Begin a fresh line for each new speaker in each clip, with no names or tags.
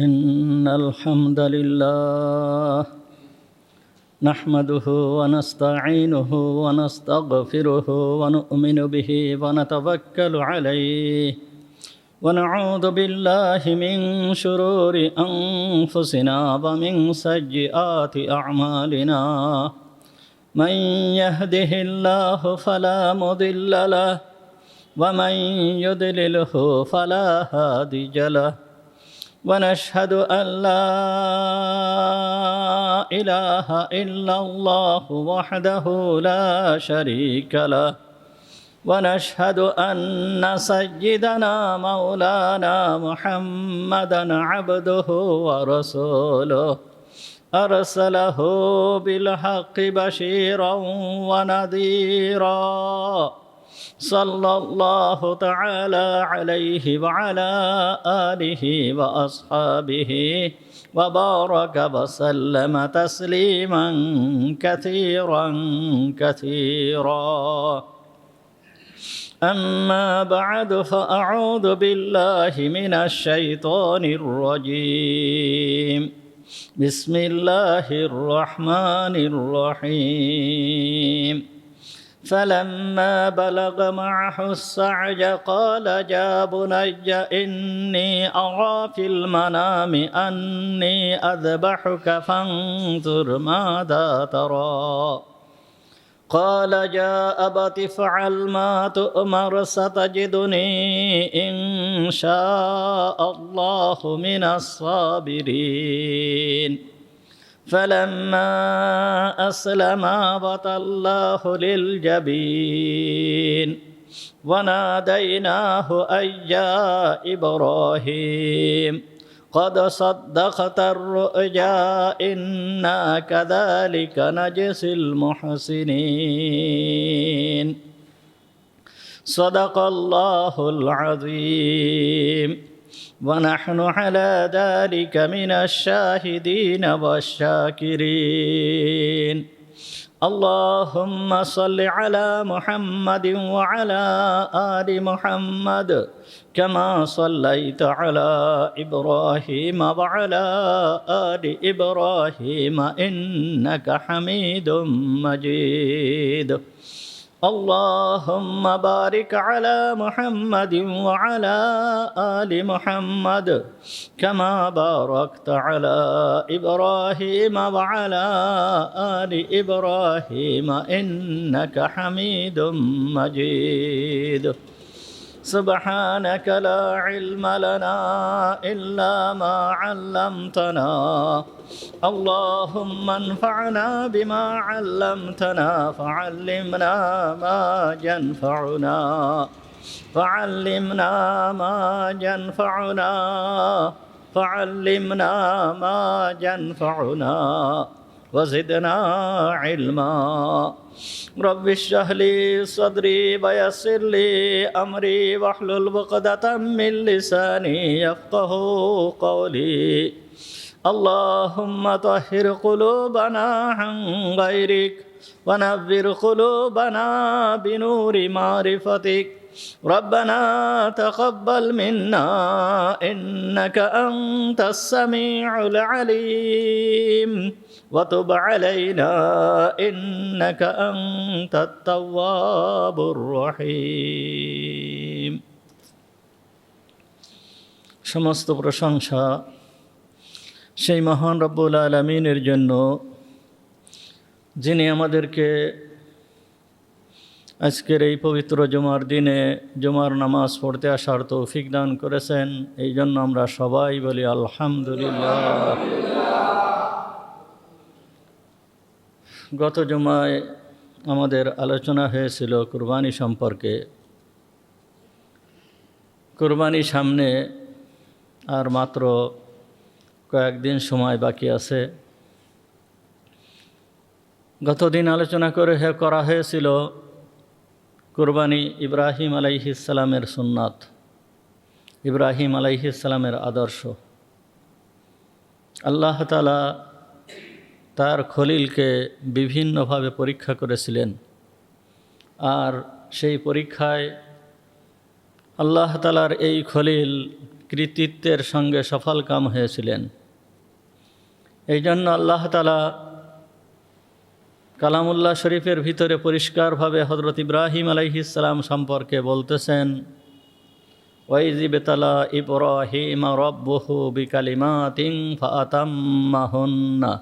إن الحمد لله نحمده ونستعينه ونستغفره ونؤمن به ونتوكل عليه ونعوذ بالله من شرور أنفسنا ومن سيئات أعمالنا من يهده الله فلا مضل له ومن يضلله فلا هادي له ونشهد أن لا إله إلا الله وحده لا شريك له ونشهد أن سيدنا مولانا محمدًا عبده ورسوله أرسله بالحق بشيرا ونذيرا صلى الله تعالى عليه وعلى آله وأصحابه وبارك وسلم تسليما كثيرا كثيرا أما بعد فأعوذ بالله من الشيطان الرجيم بسم الله الرحمن الرحيم فلما بلغ معه السعي قال يا بني إني أرى في المنام أني أذبحك فانظر ماذا ترى قال يا أبت افعل ما تؤمر ستجدني إن شاء الله من الصابرين فلما أسلما وتله للجبين وناديناه أي يا إبراهيم قد صدقت الرؤيا إنا كذلك نجزي المحسنين صدق الله العظيم ونحن على ذلك من الشاهدين والشاكرين اللهم صل على محمد وعلى آل محمد كما صليت على إبراهيم وعلى آل إبراهيم إنك حميد مجيد اللهم بارك على محمد وعلى آل محمد كما باركت على إبراهيم وعلى آل إبراهيم إنك حميد مجيد سبحانك لا علم لنا إلا ما علمتنا اللهم انفعنا بما علمتنا فعلمنا ما ينفعنا فعلمنا ما ينفعنا فعلمنا ما ينفعنا وزدنا علما رب اشرح لي صدري ويسر لي أمري واحلل عقدة من لساني يفقهوا قولي اللهم طهر قلوبنا عن غيرك ونبر قلوبنا بنور معرفتك ربنا تقبل منا إنك أنت السميع العليم وتب علينا إنك أنت التواب الرحيم সমস্ত প্রশংসা সেই মহান রব্বুল আলামিনের জন্য যিনি আমাদেরকে আজকের এই পবিত্র জুমার দিনে জুমার নামাজ পড়তে আসার তৌফিক দান করেছেন এই জন্য আমরা সবাই বলি আলহামদুলিল্লাহ। গত জুমায় আমাদের আলোচনা হয়েছিল কুরবানি সম্পর্কে। কুরবানি সামনে আর মাত্র কয়েকদিন সময় বাকি আছে। গতদিন আলোচনা করা হয়েছিল কুরবানি ইব্রাহিম আলাইহিস সালামের সুন্নাত, ইব্রাহিম আলাইহিস সালামের আদর্শ। আল্লাহ তাআলা তার খলিলকে বিভিন্নভাবে পরীক্ষা করেছিলেন, আর সেই পরীক্ষায় আল্লাহ তাআলার এই খলিল কৃতিত্বের সঙ্গে সফলকাম হয়েছিলেন। এই জন্য আল্লাহ তাআলা কালামুল্লাহ শরীফের ভিতরে পরিষ্কারভাবে হযরত ইব্রাহিম আলাইহিস সালাম সম্পর্কে বলতেছেন, ওয়াইজ ইবতালা ইব্রাহিম রাব্বুহু বিকালিমাতিন ফাআতাম্মাহুন্না।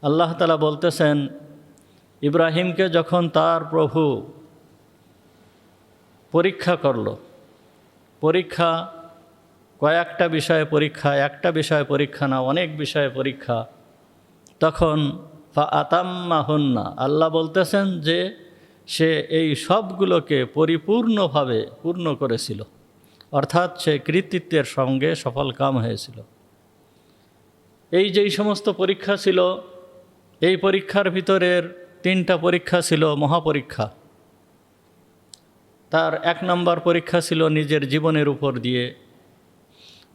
আল্লাহ তাআলা বলতেছেন, ইব্রাহিমকে যখন তার প্রভু পরীক্ষা করল, পরীক্ষা কয়েকটা বিষয়ে পরীক্ষা, একটা বিষয়ে পরীক্ষা না, অনেক বিষয়ে পরীক্ষা, তখন ফাআতাম্মাহুন্না আল্লাহ বলতেছেন যে সে এই সবগুলোকে পরিপূর্ণভাবে পূর্ণ করেছিল, অর্থাৎ সে কৃতিত্বের সঙ্গে সফলকাম হয়েছিল। এই যেই সমস্ত পরীক্ষা ছিল, এই পরীক্ষার ভিতরের 3টা পরীক্ষা ছিল মহাপরীক্ষা। তার 1 নম্বর পরীক্ষা ছিল নিজের জীবনের উপর দিয়ে,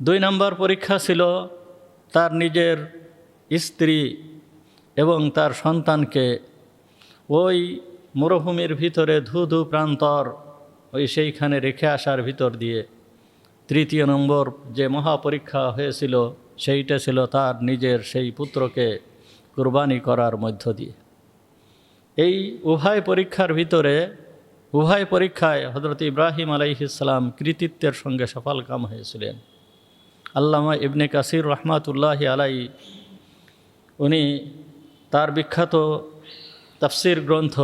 2 নম্বর পরীক্ষা ছিল তার নিজের স্ত্রী এবং তার সন্তানকে ওই মরুভূমির ভিতরে ধুধু প্রান্তর সেইখানে রেখে আসার ভিতর দিয়ে। 3য় নম্বর যে মহাপরীক্ষা হয়েছিল সেইটা ছিল তার নিজের সেই পুত্রকে কুরবানি করার মধ্য দিয়ে। এই উভয় পরীক্ষার ভিতরে, উভয় পরীক্ষায় হযরত ইব্রাহিম আলাইহিস সালাম কৃতিত্বের সঙ্গে সফলকাম হয়েছিলেন। আল্লামা ইবনে কাসির রহমাতুল্লাহি আলাইহি উনি তার বিখ্যাত তাফসির গ্রন্থ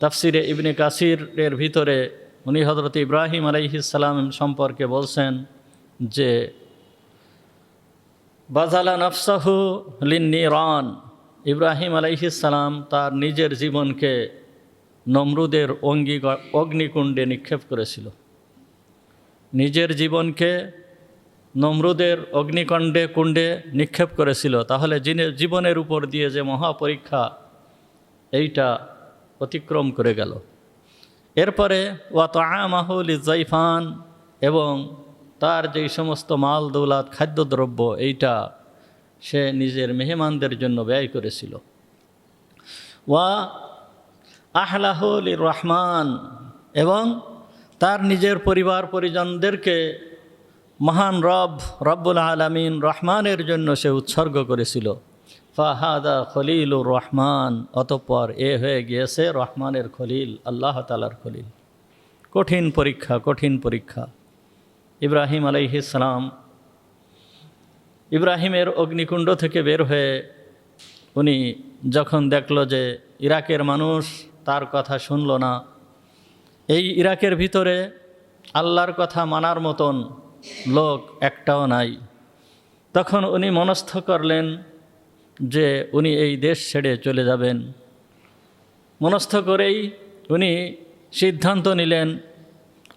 তাফসিরে ইবনে কাসিরের ভিতরে উনি হযরত ইব্রাহিম আলাইহিস সালাম সম্পর্কে বলছেন যে বাজালা নফসাহু লিন্নিরান, ইব্রাহিম আলাইহিস সালাম তার নিজের জীবনকে নমরুদের অগ্নিকুণ্ডে নিক্ষেপ করেছিল। নিজের জীবনকে নমরুদের কুণ্ডে নিক্ষেপ করেছিল। তাহলে জীবনের উপর দিয়ে যে মহাপরীক্ষা, এইটা অতিক্রম করে গেল। এরপরে ওয়া তাআমাহু লিযাইফান, এবং তার যেই সমস্ত মাল দৌলাত খাদ্যদ্রব্য, এইটা সে নিজের মেহমানদের জন্য ব্যয় করেছিল। ওয়া আহলাহু লিররহমান, এবং তার নিজের পরিবার পরিজনদেরকে মহান রব্বুল আলামিন রহমানের জন্য সে উৎসর্গ করেছিল। ফাহাদা খলিলুর রহমান, অতঃপর এ হয়ে গিয়েছে রহমানের খলিল, আল্লাহ তাআলার খলিল। কঠিন পরীক্ষা, কঠিন পরীক্ষা। ইব্রাহিম আলাইহিস সালাম ইব্রাহিমের অগ্নিকুণ্ড থেকে বের হয়ে উনি যখন দেখল যে ইরাকের মানুষ তার কথা শুনল না, এই ইরাকের ভিতরে আল্লাহর কথা মানার মতন লোক একটাও নাই, তখন উনি মনস্থ করলেন যে উনি এই দেশ ছেড়ে চলে যাবেন। মনস্থ করেই উনি সিদ্ধান্ত নিলেন,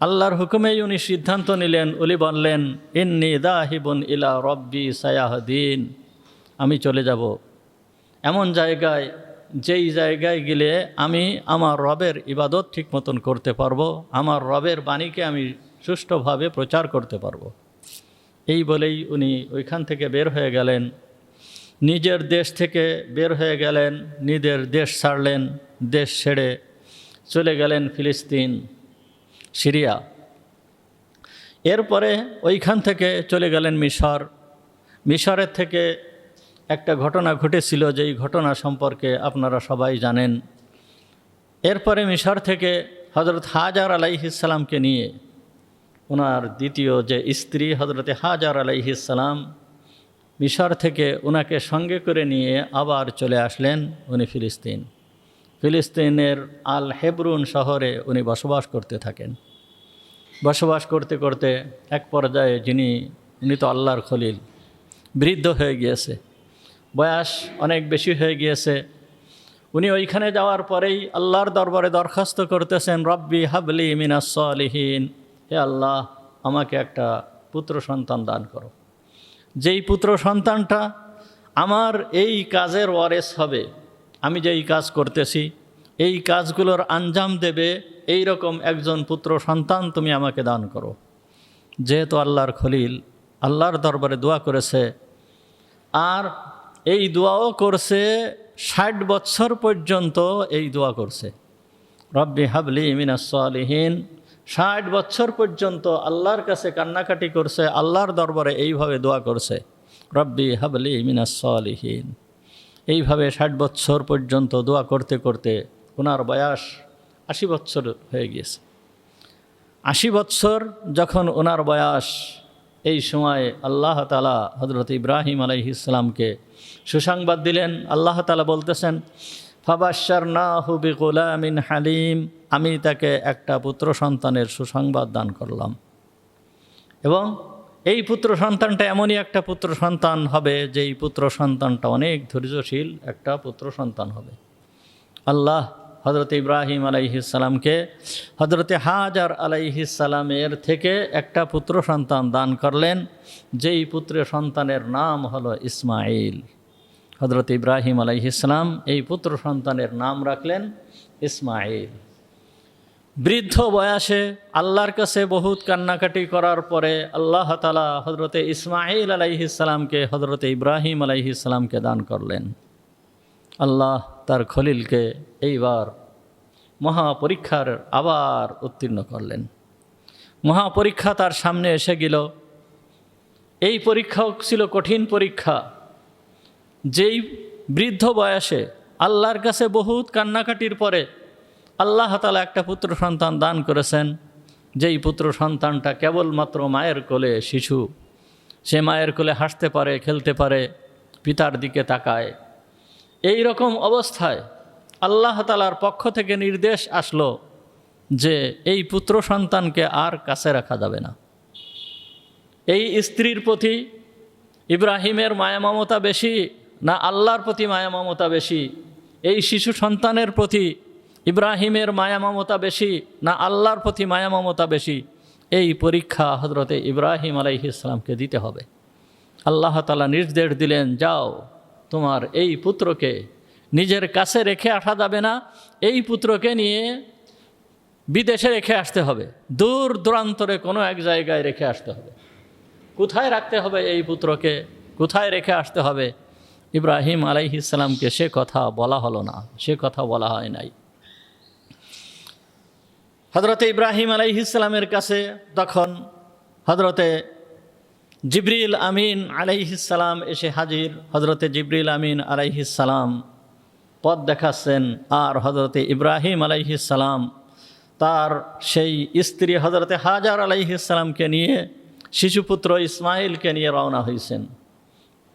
আল্লাহর হুকুমেই উনি সিদ্ধান্ত নিলেন। উনি বললেন, ইন্নী যাহিবুন ইলা রব্বি সায়াহদিন, আমি চলে যাব এমন জায়গায়, যেই জায়গায় গেলে আমি আমার রবের ইবাদত ঠিক মতন করতে পারবো, আমার রবের বাণীকে আমি সুষ্ঠুভাবে প্রচার করতে পারবো। এই বলেই উনি ওইখান থেকে বের হয়ে গেলেন, নিজের দেশ থেকে বের হয়ে গেলেন, নিজের দেশ ছাড়লেন, দেশ ছেড়ে চলে গেলেন ফিলিস্তিন, সিরিয়া। এরপরে ওইখান থেকে চলে গেলেন মিশর। মিশরের থেকে একটা ঘটনা ঘটেছিল, যেই ঘটনা সম্পর্কে আপনারা সবাই জানেন। এরপরে মিশর থেকে হযরত হাজার আলাইহিস সালামকে নিয়ে, ওনার দ্বিতীয় যে স্ত্রী হযরতে হাজার আলাইহিস সালাম, মিশর থেকে ওনাকে সঙ্গে করে নিয়ে আবার চলে আসলেন উনি ফিলিস্তিন। ফিলিস্তিনের আল হেব্রুন শহরে উনি বসবাস করতে থাকেন। বসবাস করতে করতে এক পর্যায়ে উনি তো আল্লাহর খলিল, বৃদ্ধ হয়ে গিয়েছে, বয়স অনেক বেশি হয়ে গিয়েছে। উনি ওইখানে যাওয়ার পরেই আল্লাহর দরবারে দরখাস্ত করতেছেন, রব্বি হাবলি মিনাস সালিহিন, হে আল্লাহ, আমাকে একটা পুত্র সন্তান দান করো, যেই পুত্র সন্তানটা আমার এই কাজের ওয়ারেস হবে, আমি যেই কাজ করতেছি এই কাজগুলোর আঞ্জাম দেবে, এই রকম একজন পুত্র সন্তান তুমি আমাকে দান করো। যেহেতু আল্লাহর খলিল আল্লাহর দরবারে দোয়া করেছে, আর এই দোয়াও করছে 60 বছর পর্যন্ত এই দোয়া করছে, রব্বি হাবলি মিনাস সালিহিন, 60 বছর পর্যন্ত আল্লাহর কাছে কান্নাকাটি করছে, আল্লাহর দরবারে এইভাবে দোয়া করছে, রব্বি হাবলি মিনাস সালিহিন। এইভাবে 60 বছর পর্যন্ত দোয়া করতে করতে ওনার বয়স 80 বছর হয়ে গিয়েছে। 80 বছর যখন ওনার বয়স, এই সময় আল্লাহ তাআলা হযরত ইব্রাহিম আলাইহিস সালামকে সুসংবাদ দিলেন। আল্লাহ তাআলা বলতেছেন, ফাবাশশারনাহু বিগুলামিন হালিম, আমি তাকে একটা পুত্র সন্তানের সুসংবাদ দান করলাম। এবং এই পুত্র সন্তানটা এমনই একটা পুত্র সন্তান হবে, যেই পুত্র সন্তানটা অনেক ধৈর্যশীল একটা পুত্র সন্তান হবে। আল্লাহ হযরত ইব্রাহিম আলাইহিস সালামকে হযরত হাজার আলাইহিস সালামের থেকে একটা পুত্র সন্তান দান করলেন, যেই পুত্র সন্তানের নাম হলো ইসমাঈল। হযরত ইব্রাহিম আলাইহিস সালাম এই পুত্র সন্তানের নাম রাখলেন ইসমাঈল। বৃদ্ধ বয়সে আল্লাহর কাছে বহুত কান্নাকাটি করার পরে আল্লাহ তাআলা হযরতে ইসমাঈল আলাইহিস সালামকে হযরতে ইব্রাহিম আলাইহিস সালামকে দান করলেন। আল্লাহ তার খলিলকে এইবার মহাপরীক্ষার আবার উত্তীর্ণ করলেন। মহাপরীক্ষা তার সামনে এসে গেল। এই পরীক্ষাও ছিল কঠিন পরীক্ষা। যেই বৃদ্ধ বয়সে আল্লাহর কাছে বহুত কান্নাকাটির পরে আল্লাহ তাআলা একটা পুত্র সন্তান দান করেছেন, যেই পুত্র সন্তানটা কেবলমাত্র মায়ের কোলে শিশু, সে মায়ের কোলে হাসতে পারে, খেলতে পারে, পিতার দিকে তাকায়। এই রকম অবস্থায় আল্লাহ তাআলার পক্ষ থেকে নির্দেশ আসলো যে এই পুত্র সন্তানকে আর কাছে রাখা যাবে না। এই স্ত্রীর প্রতি ইব্রাহিমের মায়া মমতা বেশি না আল্লাহর প্রতি মায়া মমতা বেশি? এই শিশু সন্তানের প্রতি ইব্রাহিমের মায়া মমতা বেশি না আল্লাহর প্রতি মায়া মমতা বেশি? এই পরীক্ষা হযরতে ইব্রাহিম আলাইহিস সালামকে দিতে হবে। আল্লাহ তাআলা নির্দেশ দিলেন, যাও, তোমার এই পুত্রকে নিজের কাছে রেখে আসা যাবে না, এই পুত্রকে নিয়ে বিদেশে রেখে আসতে হবে, দূর দূরান্তরে কোনো এক জায়গায় রেখে আসতে হবে। কোথায় রাখতে হবে এই পুত্রকে, কোথায় রেখে আসতে হবে? ইব্রাহিম আলাইহিস সালামকে সে কথা বলা হলো না, সে কথা বলা হয় নাই। হযরতে ইব্রাহিম আলাইহিস সালামের কাছে তখন হযরতে জিবরিল আমিন আলাইহিস সালাম এসে হাজির। হযরতে জিবরিল আমিন আলাইহিস সালাম পথ দেখাচ্ছেন, আর হযরতে ইব্রাহিম আলাইহিস সালাম তার সেই স্ত্রী হযরতে হাজার আলাইহিস সালামকে নিয়ে, শিশুপুত্র ইসমাঈলকে নিয়ে রওনা হয়েছেন।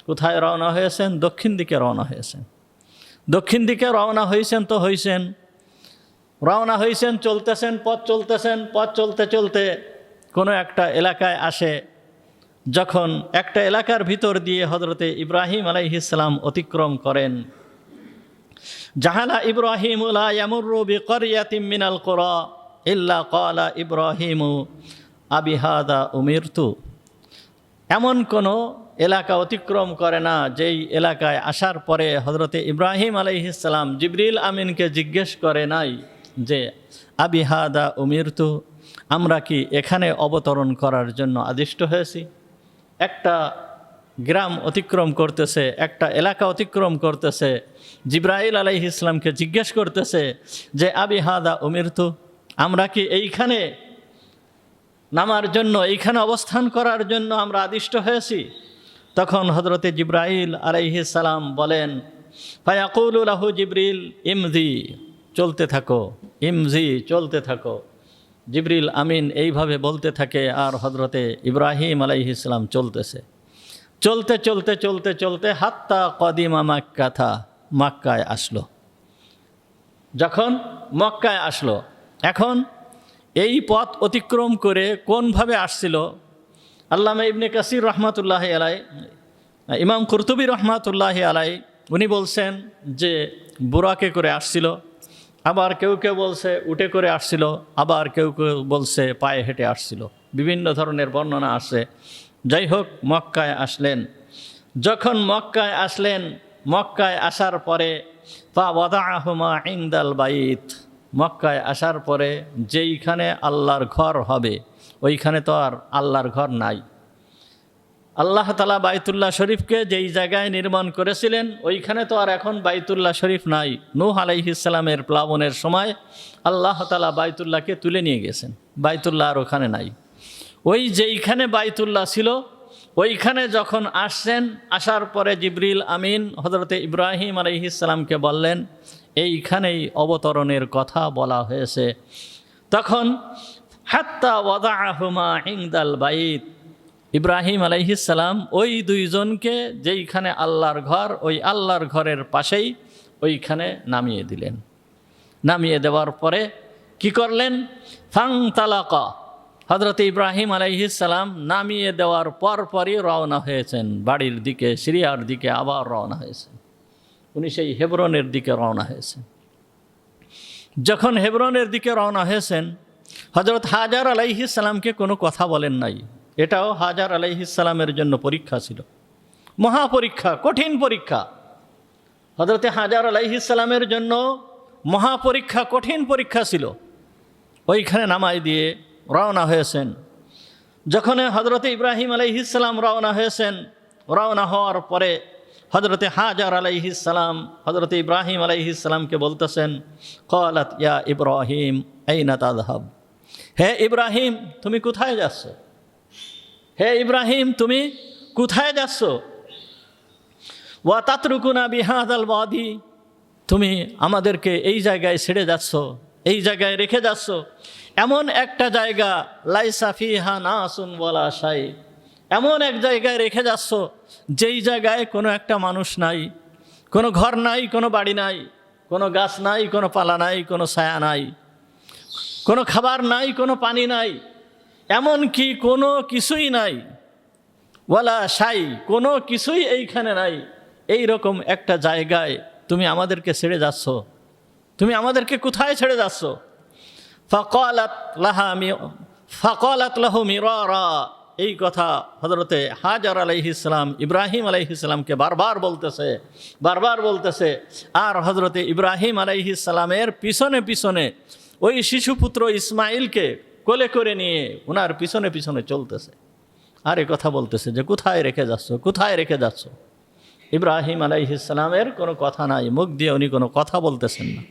কোথায় রওনা হয়েছেন? দক্ষিণ দিকে রওনা হয়েছেন। দক্ষিণ দিকে রওনা হয়েছেন তো হয়েছেন, রওনা হয়েছেন, চলতেছেন, পথ চলতেছেন। পথ চলতে চলতে কোনো একটা এলাকায় আসে। যখন একটা এলাকার ভিতর দিয়ে হযরতে ইব্রাহিম আলাইহিস সালাম অতিক্রম করেন, জাহালা ইব্রাহিমু লা ইয়ামুররু বিকরয়াতিন মিনাল কুরা ইল্লা ক্বালা ইব্রাহিমু আবিহাদা উমিরতু। এমন কোনো এলাকা অতিক্রম করে না যেই এলাকায় আসার পরে হযরতে ইব্রাহিম আলাইহিস সালাম জিবরিল আমিনকে জিজ্ঞেস করে নাই যে আবিহাদা উমিরতু, আমরা কি এখানে অবতরণ করার জন্য আদিষ্ট হয়েছি? একটা গ্রাম অতিক্রম করতেছে, একটা এলাকা অতিক্রম করতেছে, জিবরাইল আলাইহিস ইসলামকে জিজ্ঞেস করতেছে যে আবিহাদা উমিরতু, আমরা কি এইখানে নামার জন্য, এইখানে অবস্থান করার জন্য আমরা আদিষ্ট হয়েছি? তখন হযরতে জিবরাইল আলাইহিস সালাম বলেন, ফায়াকুলু লাহু জিবরিল ইমজি, চলতে থাকো, ইমজি, চলতে থাকো। জিবরিল আমিন এইভাবে বলতে থাকে, আর হযরতে ইব্রাহিম আলাইহিস সালাম চলতেছে। চলতে চলতে চলতে চলতে হাত্তা কদিমা মাক্কাথা, মক্কায় আসলো। যখন মক্কায় আসলো, এখন এই পথ অতিক্রম করে কোনভাবে আসছিল? আল্লামা ইবনে কাসির রহমাতুল্লাহি আলাই, ইমাম কুরতুবী রহমাতুল্লাহি আলাই, উনি বলছেন যে বুরাকে করে আসছিল, আবার কেউ কেউ বলছে উটে করে আসছিল, আবার কেউ কেউ বলছে পায়ে হেঁটে আসছিল। বিভিন্ন ধরনের বর্ণনা আসে। যাই হোক, মক্কায় আসলেন। যখন মক্কায় আসলেন, মক্কায় আসার পরে ফা ওয়াদাআহুমা ইনদাল বাইত, মক্কায় আসার পরে যেইখানে আল্লাহর ঘর হবে ওইখানে তো আর আল্লাহর ঘর নাই। আল্লাহ তাআলা বাইতুল্লাহ শরীফকে যেই জায়গায় নির্মাণ করেছিলেন ওইখানে তো আর এখন বাইতুল্লাহ শরীফ নাই। নূহ আলাইহিস সালামের প্লাবনের সময় আল্লাহ তাআলা বাইতুল্লাহকে তুলে নিয়ে গেছেন, বাইতুল্লাহ আর ওখানে নাই। ওই যেইখানে বাইতুল্লাহ ছিল ওইখানে যখন আসছেন, আসার পরে জিবরিল আমিন হযরতে ইব্রাহিম আলাইহিস সালামকে বললেন এইখানেই অবতরণের কথা বলা হয়েছে। তখন হাত্তা ওয়াদাআহুমা ইনদাল বাইত, ইব্রাহিম আলাইহিস সালাম ওই দুইজনকে যেইখানে আল্লাহর ঘর, ওই আল্লাহর ঘরের পাশেই ওইখানে নামিয়ে দিলেন। নামিয়ে দেওয়ার পরে কি করলেন? ফাংতালাকা, হযরতে ইব্রাহিম আলাইহিস সালাম নামিয়ে দেওয়ার পরপরই রওনা হয়েছেন বাড়ির দিকে, সিরিয়ার দিকে আবার রওনা হয়েছেন। উনি সেই হেবরনের দিকে রওনা হয়েছেন। যখন হেবরনের দিকে রওনা হয়েছেন, হযরত হাজার আলাইহিস সালামকে কোনো কথা বলেন নাই। এটাও হাজার আলাইহিস সালামের জন্য পরীক্ষা ছিল, মহাপরীক্ষা, কঠিন পরীক্ষা। হযরতে হাজার আলাইহিস সালামের জন্য মহাপরীক্ষা, কঠিন পরীক্ষা ছিল। ওইখানে নামাই দিয়ে রওনা হয়েছেন। যখন হযরতে ইব্রাহিম আলাইহিস সালাম রওনা হয়েছেন, রওনা হওয়ার পরে হযরতে হাজার আলাইহিস সালাম হযরতে ইব্রাহিম আলাইহিস সালামকে বলতেছেন, ক্বালাত ইয়া ইব্রাহিম আইনা তাযহাব, হে ইব্রাহিম তুমি কোথায় যাচ্ছ? হে ইব্রাহিম তুমি কোথায় যাচ্ছ? ওয়া তাতরুকুনা বিহাযাল ওয়াদি, তুমি আমাদেরকে এই জায়গায় ছেড়ে যাচ্ছ, এই জায়গায় রেখে যাচ্ছ, এমন একটা জায়গা লাইসা ফিহা নাসুন ওয়ালা শাই, এমন এক জায়গায় রেখে যাচ্ছ যেই জায়গায় কোনো একটা মানুষ নাই, কোনো ঘর নাই, কোনো বাড়ি নাই, কোনো গাছ নাই, কোনো পালা নাই, কোনো ছায়া নাই, কোনো খাবার নাই, কোনো পানি নাই, এমন কি কোনো কিছুই নাই। ওয়ালা শাই, কোনো কিছুই এইখানে নাই। এই রকম একটা জায়গায় তুমি আমাদেরকে ছেড়ে যাচ্ছ, তুমি আমাদেরকে কোথায় ছেড়ে যাচ্ছ? ফাকালাত লাহু মিরারা, এই কথা হযরতে হাজার আলাইহিস সালাম ইব্রাহিম আলাইহিস সালামকে বারবার বলতেছে। আর হযরতে ইব্রাহিম আলাইহিস সালামের পিছনে পিছনে ওই শিশুপুত্র ইসমাইলকে কোলে করে নিয়ে ওনার পিছনে পিছনে চলতেছে, আর এই কথা বলতেছে যে কোথায় রেখে যাচ্ছ, কোথায় রেখে যাচ্ছ। ইব্রাহিম আলাইহিস সালামের কোনো কথা নাই, মুখ দিয়ে উনি কোনো কথা বলতেছেন না।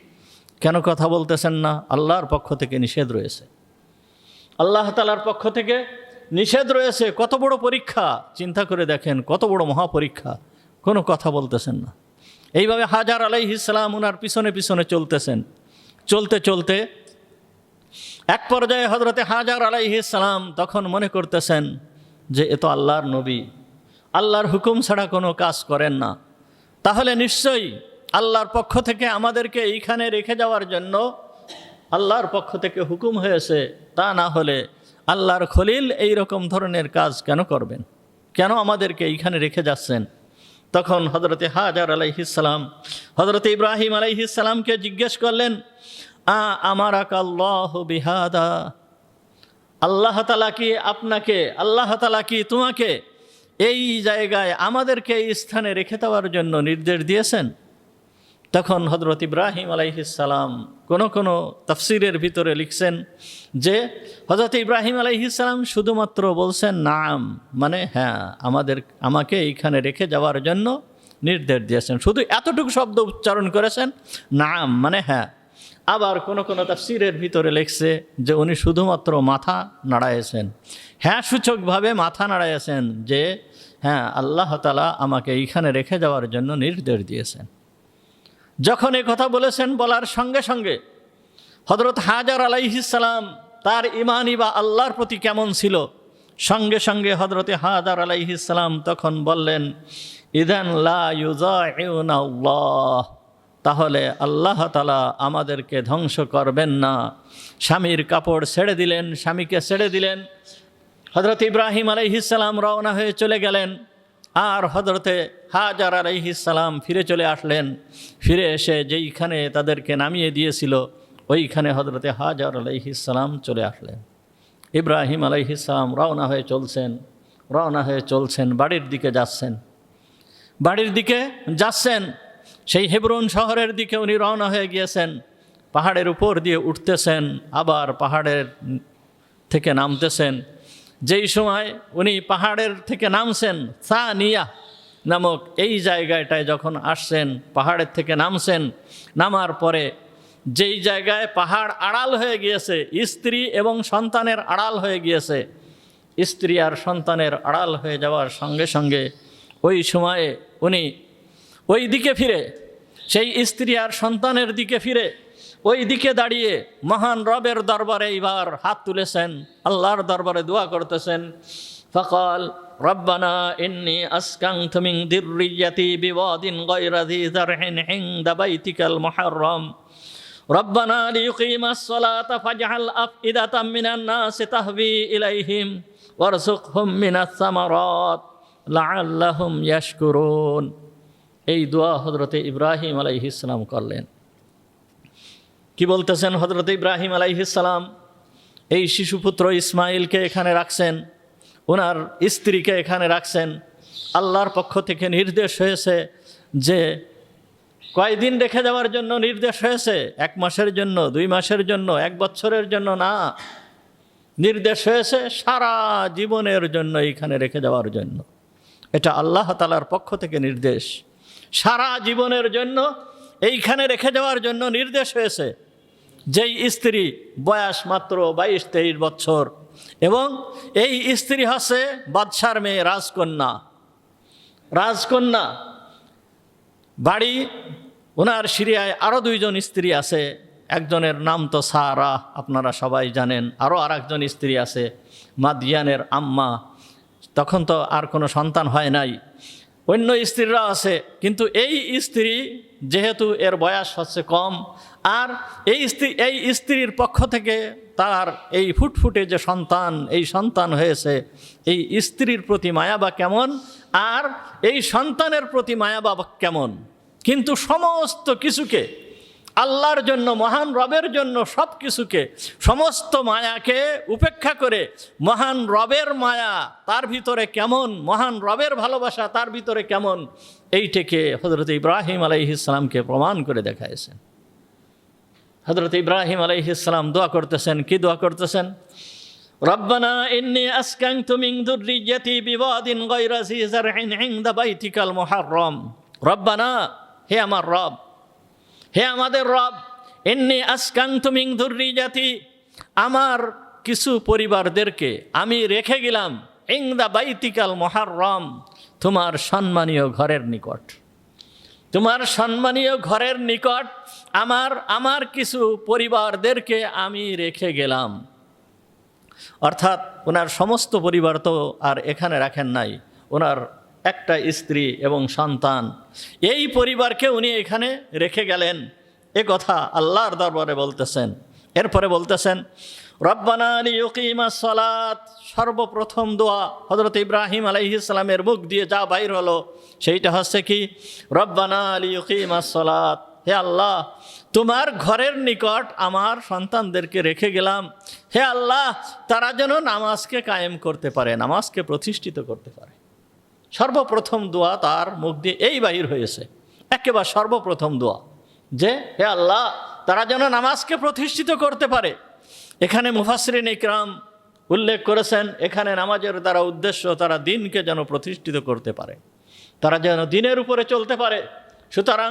কেন কথা বলতেছেন না? আল্লাহর পক্ষ থেকে নিষেধ রয়েছে, আল্লাহ তাআলার পক্ষ থেকে নিষেধ রয়েছে। কত বড় পরীক্ষা, চিন্তা করে দেখেন, কত বড় মহাপরীক্ষা, কোনো কথা বলতেছেন না। এইভাবে হাজার আলাইহিস সালাম ওনার পিছনে পিছনে চলতেছেন। চলতে চলতে এক পর্যায়ে হযরতে হাজার আলাইহিস সালাম তখন মনে করতেছেন যে এ তো আল্লাহর নবী, আল্লাহর হুকুম ছাড়া কোনো কাজ করেন না, তাহলে নিশ্চয়ই আল্লাহর পক্ষ থেকে আমাদেরকে এইখানে রেখে যাওয়ার জন্য আল্লাহর পক্ষ থেকে হুকুম হয়েছে। তা না হলে আল্লাহর খলিল এই রকম ধরনের কাজ কেন করবেন, কেন আমাদেরকে এইখানে রেখে যাচ্ছেন? তখন হযরতে হাজার আলাইহিস সালাম হযরতে ইব্রাহিম আলাইহিস সালামকে জিজ্ঞেস করলেন, আমারাকাল্লাহু বিহাদা, আল্লাহ তাআলা কি আপনাকে, আল্লাহ তাআলা কি তোমাকে এই জায়গায় আমাদেরকে এই স্থানে রেখে দেওয়ার জন্য নির্দেশ দিয়েছেন? তখন হযরত ইব্রাহিম আলাইহিস সালাম কোনো তাফসিরের ভিতরে লিখছেন যে হযরত ইব্রাহিম আলাইহিস সালাম শুধুমাত্র বলছেন নাম, মানে হ্যাঁ, আমাকে এইখানে রেখে যাওয়ার জন্য নির্দেশ দিয়েছেন, শুধু এতটুকু শব্দ উচ্চারণ করেছেন, নাম মানে হ্যাঁ। আবার কোনো তাফসিরের ভিতরে লিখছে যে উনি শুধুমাত্র মাথা নাড়াইছেন, হ্যাঁ সূচকভাবে মাথা নাড়াইছেন যে হ্যাঁ আল্লাহ তাআলা আমাকে এইখানে রেখে যাওয়ার জন্য নির্দেশ দিয়েছেন। যখন এই কথা বলেছেন, বলার সঙ্গে সঙ্গে হযরত হাজার আলাইহিস সালাম তার ঈমানই বা আল্লাহর প্রতি কেমন ছিল, সঙ্গে সঙ্গে হযরতে হাজার আলাইহিস সালাম তখন বললেন, ইযান লা ইউযাইউনা আল্লাহ, তাহলে আল্লাহ তাআলা আমাদেরকে ধ্বংস করবেন না। স্বামীর কাপড় ছেড়ে দিলেন, স্বামীকে ছেড়ে দিলেন। হযরত ইব্রাহিম আলাইহিস সালাম রওনা হয়ে চলে গেলেন। আর হযরতে হাজার আলাইহিস সালাম ফিরে চলে আসলেন। ফিরে এসে যেইখানে তাদেরকে নামিয়ে দিয়েছিল ওইখানে হযরতে হাজার আলাইহিস সালাম চলে আসলেন। ইব্রাহিম আলাইহিস সালাম রওনা হয়ে চলছেন, বাড়ির দিকে যাচ্ছেন। সেই হেবরন শহরের দিকে উনি রওনা হয়ে গিয়েছেন। পাহাড়ের উপর দিয়ে উঠতেছেন, আবার পাহাড়ের থেকে নামতেছেন। যেই সময় উনি পাহাড়ের থেকে নামছেন, সানিয়া নামক এই জায়গাটায় যখন আসছেন, পাহাড়ের থেকে নামছেন, নামার পরে যেই জায়গায় পাহাড় আড়াল হয়ে গিয়েছে, স্ত্রী এবং সন্তানের আড়াল হয়ে গিয়েছে, স্ত্রী আর সন্তানের আড়াল হয়ে যাওয়ার সঙ্গে সঙ্গে ওই সময়ে উনি ওই দিকে ফিরে, সেই স্ত্রী আর সন্তানের দিকে ফিরে ওই দিকে দাঁড়িয়ে মহান রবের দরবারে এবার হাত তুলেছেন, আল্লাহর দরবারে দোয়া করতেছেন। ফাকাল রব্বানা ইন্নী আসকানতু মিন যুররিয়্যাতি বিওয়াদিন গায়রা যী যারহিন ইনদা বাইতিকাল মুহাররম রব্বানা লিয়ুকিমাস সালাতা ফাজআল আফইদাতাম মিনান নাসি তাহবি ইলাইহিম ওয়ারযুকহুম মিনাস সামারাত লাআল্লাহুম ইয়াশকুরুন। এই দোয়া হযরতে ইব্রাহিম আলাইহিস সালাম করলেন। কি বলতেছেন হযরত ইব্রাহিম আলাইহিস সালাম? এই শিশুপুত্র ইসমাইলকে এখানে রাখছেন, ওনার স্ত্রীকে এখানে রাখছেন। আল্লাহর পক্ষ থেকে নির্দেশ হয়েছে যে কয়দিন রেখে যাওয়ার জন্য নির্দেশ হয়েছে? 1 মাসের জন্য, 2 মাসের জন্য, 1 বছরের জন্য না, নির্দেশ হয়েছে সারা জীবনের জন্য এইখানে রেখে যাওয়ার জন্য। এটা আল্লাহ তাআলার পক্ষ থেকে নির্দেশ, সারা জীবনের জন্য এইখানে রেখে যাওয়ার জন্য নির্দেশ হয়েছে। যেই স্ত্রী বয়স মাত্র 22-23 বছর, এবং এই স্ত্রী হচ্ছে বাদশার মেয়ে, রাজকন্যা। বাড়ি ওনার সিরিয়ায় আরও 2 জন স্ত্রী আছে, একজনের নাম তো সারা, আপনারা সবাই জানেন। আরও আরেকজন স্ত্রী আছে মাদিয়ানের আম্মা, তখন তো আর কোনো সন্তান হয় নাই। অন্য স্ত্রীরা আছে, কিন্তু এই স্ত্রী যেহেতু এর বয়স হচ্ছে কম, আর এই স্ত্রীর পক্ষ থেকে তার এই ফুটফুটে যে সন্তান, এই সন্তান হয়েছে, এই স্ত্রীর প্রতি মায়া বা কেমন, আর এই সন্তানের প্রতি মায়া বা কেমন। কিন্তু সমস্ত কিছুকে আল্লাহর জন্য, মহান রবের জন্য সব কিছুকে, সমস্ত মায়াকে উপেক্ষা করে মহান রবের মায়া তার ভিতরে কেমন, মহান রবের ভালোবাসা তার ভিতরে কেমন, এইটাকে হযরত ইব্রাহিম আলাইহিস সালামকে প্রমাণ করে দেখাইছেন। হযরত ইব্রাহিম আলাইহিস সালাম দোয়া করতেছেন। কি দোয়া করতেছেন? রব্বানা ইন্নী আসকানতু মিন যুররিয়্যাতি বিওয়াদিন গায়রা যী যারইন ইনদা বাইতিকাল মুহাররম। রব্বানা, হে আমার রব, হে আমাদের রব, ইন্নী আসকানতু মিন যুররিয়্যাতি, আমার কিছু পরিবারদেরকে আমি রেখে গেলাম, ইনদা বাইতিকাল মুহাররম, তোমার সম্মানীয় ঘরের নিকট, তোমার সম্মানীয় ঘরের নিকট আমার কিছু পরিবারদেরকে আমি রেখে গেলাম। অর্থাৎ ওনার সমস্ত পরিবার তো আর এখানে রাখেন নাই, ওনার একটা স্ত্রী এবং সন্তান, এই পরিবারকে উনি এখানে রেখে গেলেন। এ কথা আল্লাহর দরবারে বলতেছেন। এরপরে বলতেছেন রব্বানা লিয়ুকিমাস সালাত। সর্বপ্রথম দোয়া হযরত ইব্রাহিম আলাইহিস সালামের মুখ দিয়ে যা বাইর হলো সেইটা হচ্ছে কি? রব্বানা লিয়ুকিমাস সালাত, হে আল্লাহ, তোমার ঘরের নিকট আমার সন্তানদেরকে রেখে গেলাম, হে আল্লাহ, তারা যেন নামাজকে কায়েম করতে পারে, নামাজকে প্রতিষ্ঠিত করতে পারে। সর্বপ্রথম দোয়া তার মুখ দিয়ে এই বাহির হয়েছে, একেবারে সর্বপ্রথম দোয়া, যে হে আল্লাহ, তারা যেন নামাজকে প্রতিষ্ঠিত করতে পারে। এখানে মুফাসসিরিন ইকরাম উল্লেখ করেছেন, এখানে নামাজের দ্বারা উদ্দেশ্য তারা দিনকে যেন প্রতিষ্ঠিত করতে পারে, তারা যেন দিনের উপরে চলতে পারে। সুতরাং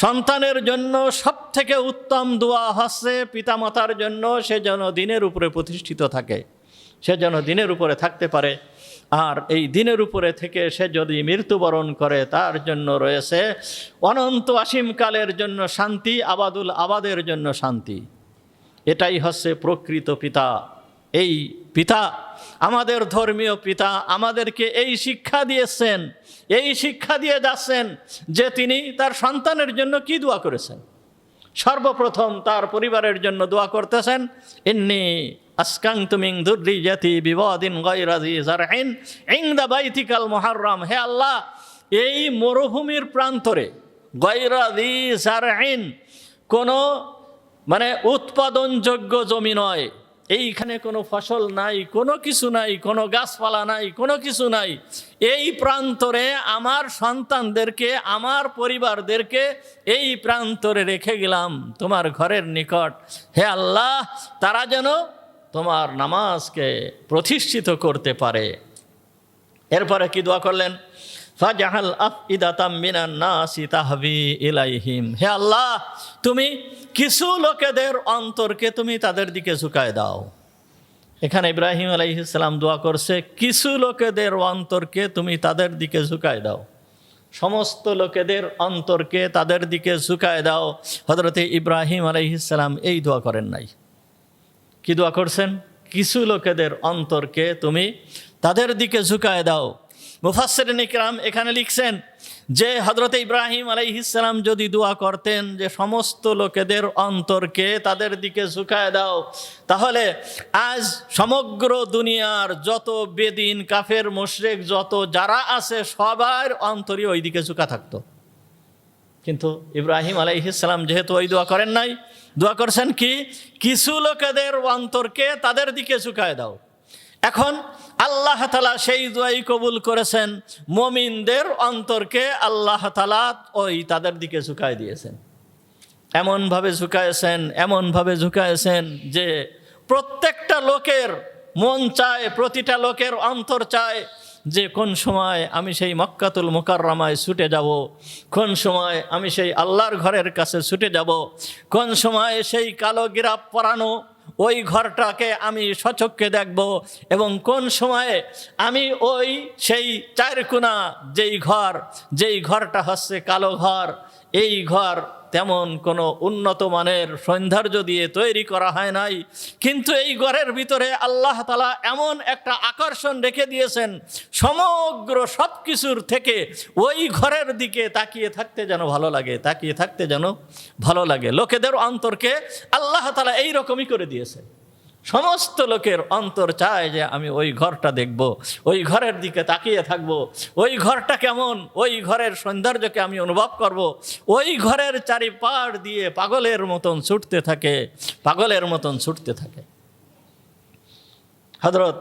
সন্তানের জন্য সবথেকে উত্তম দোয়া হচ্ছে পিতামাতার জন্য সে যেন দিনের উপরে প্রতিষ্ঠিত থাকে, সে যেন দিনের উপরে থাকতে পারে। আর এই দিনের উপরে থেকে সে যদি মৃত্যুবরণ করে তার জন্য রয়েছে অনন্ত অসীমকালের জন্য শান্তি, আবাদুল আবাদের জন্য শান্তি। এটাই হচ্ছে প্রকৃত পিতা। এই পিতা, আমাদের ধর্মীয় পিতা, আমাদেরকে এই শিক্ষা দিয়েছেন, এই শিক্ষা দিয়ে যাচ্ছেন যে তিনি তার সন্তানের জন্য কি দোয়া করেছেন। সর্বপ্রথম তার পরিবারের জন্য দোয়া করতেছেন, ইন্নী আসকানতু মিন যুররিয়্যাতি বিওয়াদিন গায়রা যী যারইন ইনদা বাইতিকাল মুহাররম। হে আল্লাহ, এই মরুভূমির প্রান্তরে, গায়রা যী যারইন, কোনো উৎপাদনযোগ্য জমি নয়, এইখানে কোনো ফসল নাই, কোনো কিছু নাই, কোনো গাছপালা নাই, কোনো কিছু নাই। এই প্রান্তরে আমার সন্তানদেরকে, আমার পরিবারদেরকে এই প্রান্তরে রেখে গেলাম তোমার ঘরের নিকট। হে আল্লাহ, তারা যেন তোমার নামাজকে প্রতিষ্ঠিত করতে পারে। এরপরে কি দোয়া করলেন? ফাজআল আফইদাতাম মিনান নাসি তাহবি ইলাইহিম, হে আল্লাহ তুমি কিছু লোকেদের অন্তরকে তুমি তাদের দিকে ঝুঁকায় দাও। এখানে ইব্রাহিম আলাইহিস সালাম দোয়া করছে কিছু লোকেদের অন্তরকে তুমি তাদের দিকে ঝুঁকায় দাও, সমস্ত লোকেদের অন্তরকে তাদের দিকে ঝুঁকায় দাও। হযরতে ইব্রাহিম আলাইহিস সালাম এই দোয়া করেন নাই। কি দোয়া করছেন? কিছু লোকেদের অন্তরকে তুমি তাদের দিকে ঝুঁকায় দাও। মুফাসসিরিন ইকরাম এখানে লিখছেন যে হযরতে ইব্রাহিম আলাইহিস সালাম যদি দোয়া করতেন যে সমস্ত লোকেদের অন্তরকে তাদের দিকে ঝুঁকায় দাও, তাহলে আজ সমগ্র দুনিয়ার যত বেদিন কাফের মুশরিক যত যারা আছে সবার অন্তরই ওই দিকে ঝুঁকা থাকতো। কিন্তু ইব্রাহিম আলাইহিস সালাম যেহেতু ওই দোয়া করেন নাই, দোয়া করছেন কি কিছু লোকেদের অন্তরকে তাদের দিকে ঝুঁকায় দাও। এখন আল্লাহ তাআলা সেই দোয়াই কবুল করেছেন, মুমিনদের অন্তরকে আল্লাহ তাআলা ওই তাদের দিকে ঝুঁকায় দিয়েছেন। এমনভাবে ঝুঁকায়েছেন যে প্রত্যেকটা লোকের মন চায়, প্রতিটা লোকের অন্তর চায় যে কোন সময় আমি সেই মক্কাতুল মুকাররমায় ছুটে যাব, কোন সময় আমি সেই আল্লাহর ঘরের কাছে ছুটে যাব, কোন সময় সেই কালো গিরাপ পরানো ওই ঘরটাকে আমি সচক্ষে দেখব, এবং কোন সময়ে আমি ওই সেই চারকোনা যেই ঘরটা হচ্ছে কালো ঘর, এই ঘর তেমন কোনো উন্নত মানের সৌন্দর্য দিয়ে তৈরি করা হয় নাই, কিন্তু এই ঘরের ভিতরে আল্লাহ তাআলা এমন একটা আকর্ষণ রেখে দিয়েছেন, সমগ্র সব কিছুর থেকে ওই ঘরের দিকে তাকিয়ে থাকতে যেন ভালো লাগে। লোকেদের অন্তরকে আল্লাহ তাআলা এই রকমই করে দিয়েছেন। সমস্ত লোকের অন্তর চায় যে আমি ওই ঘরটা দেখব, ওই ঘরের দিকে তাকিয়ে থাকব, ওই ঘরটা কেমন, ওই ঘরের সৌন্দর্যকে আমি অনুভব করব। ওই ঘরের চারিপাশ দিয়ে পাগলের মতন ছুটতে থাকে। হযরত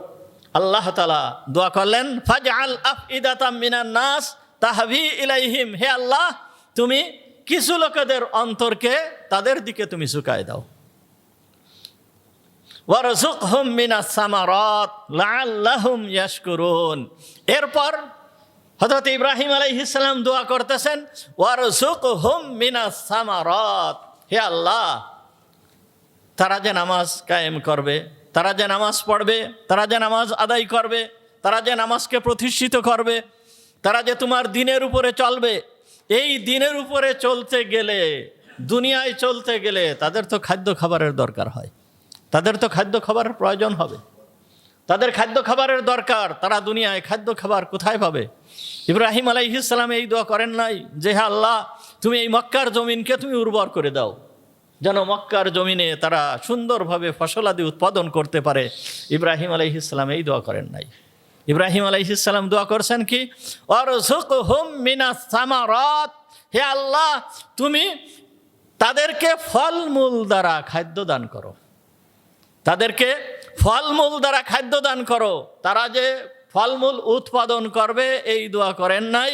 আল্লাহ তাআলা দোয়া করলেন ফাজআল আফইদাতাম মিনান নাস তাহবি ইলাইহিম, হে আল্লাহ তুমি কিছু লোকেদের অন্তরকে তাদের দিকে তুমি ঝুঁকায় দাও। ওয়ারযুকহুম মিনাস সামারাত লাআল্লাহুম ইয়াশকুরুন। এরপর হযরত ইব্রাহিম আলাইহিস সালাম দোয়া করতেছেন ওয়ারযুকহুম মিনাস সামারাত, হে আল্লাহ তারা যে নামাজ কায়েম করবে, তারা যে নামাজ পড়বে, তারা যে নামাজ আদায় করবে, তারা যে নামাজকে প্রতিষ্ঠিত করবে, তারা যে তোমার দ্বীনের উপরে চলবে, এই দ্বীনের উপরে চলতে গেলে, দুনিয়ায় চলতে গেলে তাদের তো খাদ্য খাবারের দরকার হয়, তাদের তো খাদ্য খাবারের প্রয়োজন হবে, তাদের খাদ্য খাবারের দরকার। তারা দুনিয়ায় খাদ্য খাবার কোথায় পাবে? ইব্রাহিম আলাইহিস সালাম এই দোয়া করেন নাই যে হে আল্লাহ তুমি এই মক্কার জমিনকে তুমি উর্বর করে দাও, যেন মক্কার জমিনে তারা সুন্দরভাবে ফসলাদি উৎপাদন করতে পারে। ইব্রাহিম আলাইহিস সালাম এই দোয়া করেন নাই। ইব্রাহিম আলাইহিস সালাম দোয়া করছেন কি ওয়ারযুকহুম মিনাস সামারাত, হে আল্লাহ তুমি তাদেরকে ফলমূল দ্বারা খাদ্য দান করো, তাদেরকে ফলমূল দ্বারা খাদ্য দান করো। তারা যে ফলমূল উৎপাদন করবে এই দোয়া করেন নাই,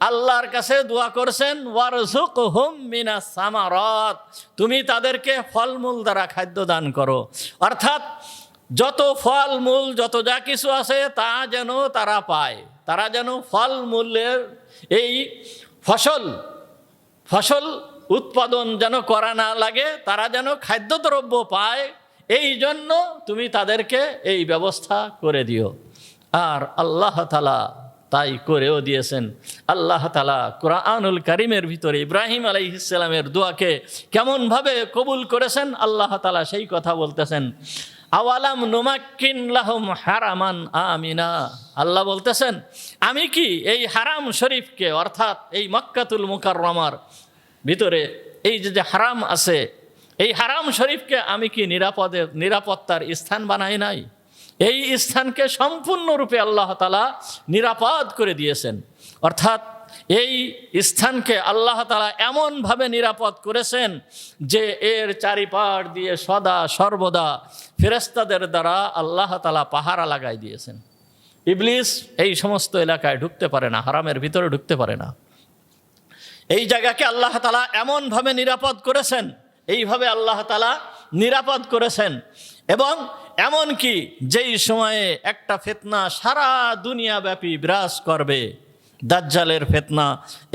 আল্লাহর কাছে দোয়া করছেন ওয়ারযুকহুম মিনাস সামারাত, তুমি তাদেরকে ফলমূল দ্বারা খাদ্য দান করো। অর্থাৎ যত ফলমূল যত যা কিছু আছে তা যেন তারা পায়, তারা যেন ফলমূলের এই ফসল উৎপাদন যেন করা না লাগে, তারা যেন খাদ্যদ্রব্য পায়, এই জন্য তুমি তাদেরকে এই ব্যবস্থা করে দিও। আর আল্লাহ তাআলা তাই করেও দিয়েছেন। আল্লাহ তাআলা কুরআনুল কারীমের ভিতরে ইব্রাহিম আলাইহিস সালামের দোয়াকে কেমনভাবে কবুল করেছেন আল্লাহ তাআলা সেই কথা বলতেছেন। আওয়ালাম নুমাক্কিন লাহুম হারামান আমিনা, আল্লাহ বলতেছেন আমি কি এই হারাম শরীফকে, অর্থাৎ এই মক্কাতুল মুকাররমার ভিতরে এই যে হারাম আছে, এই হারাম শরীফকে আমি কি নিরাপত্তার স্থান বানাই নাই? এই স্থানকে সম্পূর্ণরূপে আল্লাহ তাআলা নিরাপদ করে দিয়েছেন। অর্থাৎ এই স্থানকে আল্লাহ তাআলা এমনভাবে নিরাপদ করেছেন যে এর চারিপাশ দিয়ে সদা সর্বদা ফেরেশতাদের দ্বারা আল্লাহ তাআলা পাহারা লাগাই দিয়েছেন। ইবলিস এই সমস্ত এলাকায় ঢুকতে পারে না, হারামের ভিতরে ঢুকতে পারে না। এই জায়গাকে আল্লাহ তাআলা এমনভাবে নিরাপদ করেছেন, এইভাবে আল্লাহ তাআলা নিরাপদ করেছেন। এবং এমনকি যেই সময়ে একটা ফিতনা সারা দুনিয়াব্যাপী বিরাজ করবে, দাজ্জালের ফিতনা,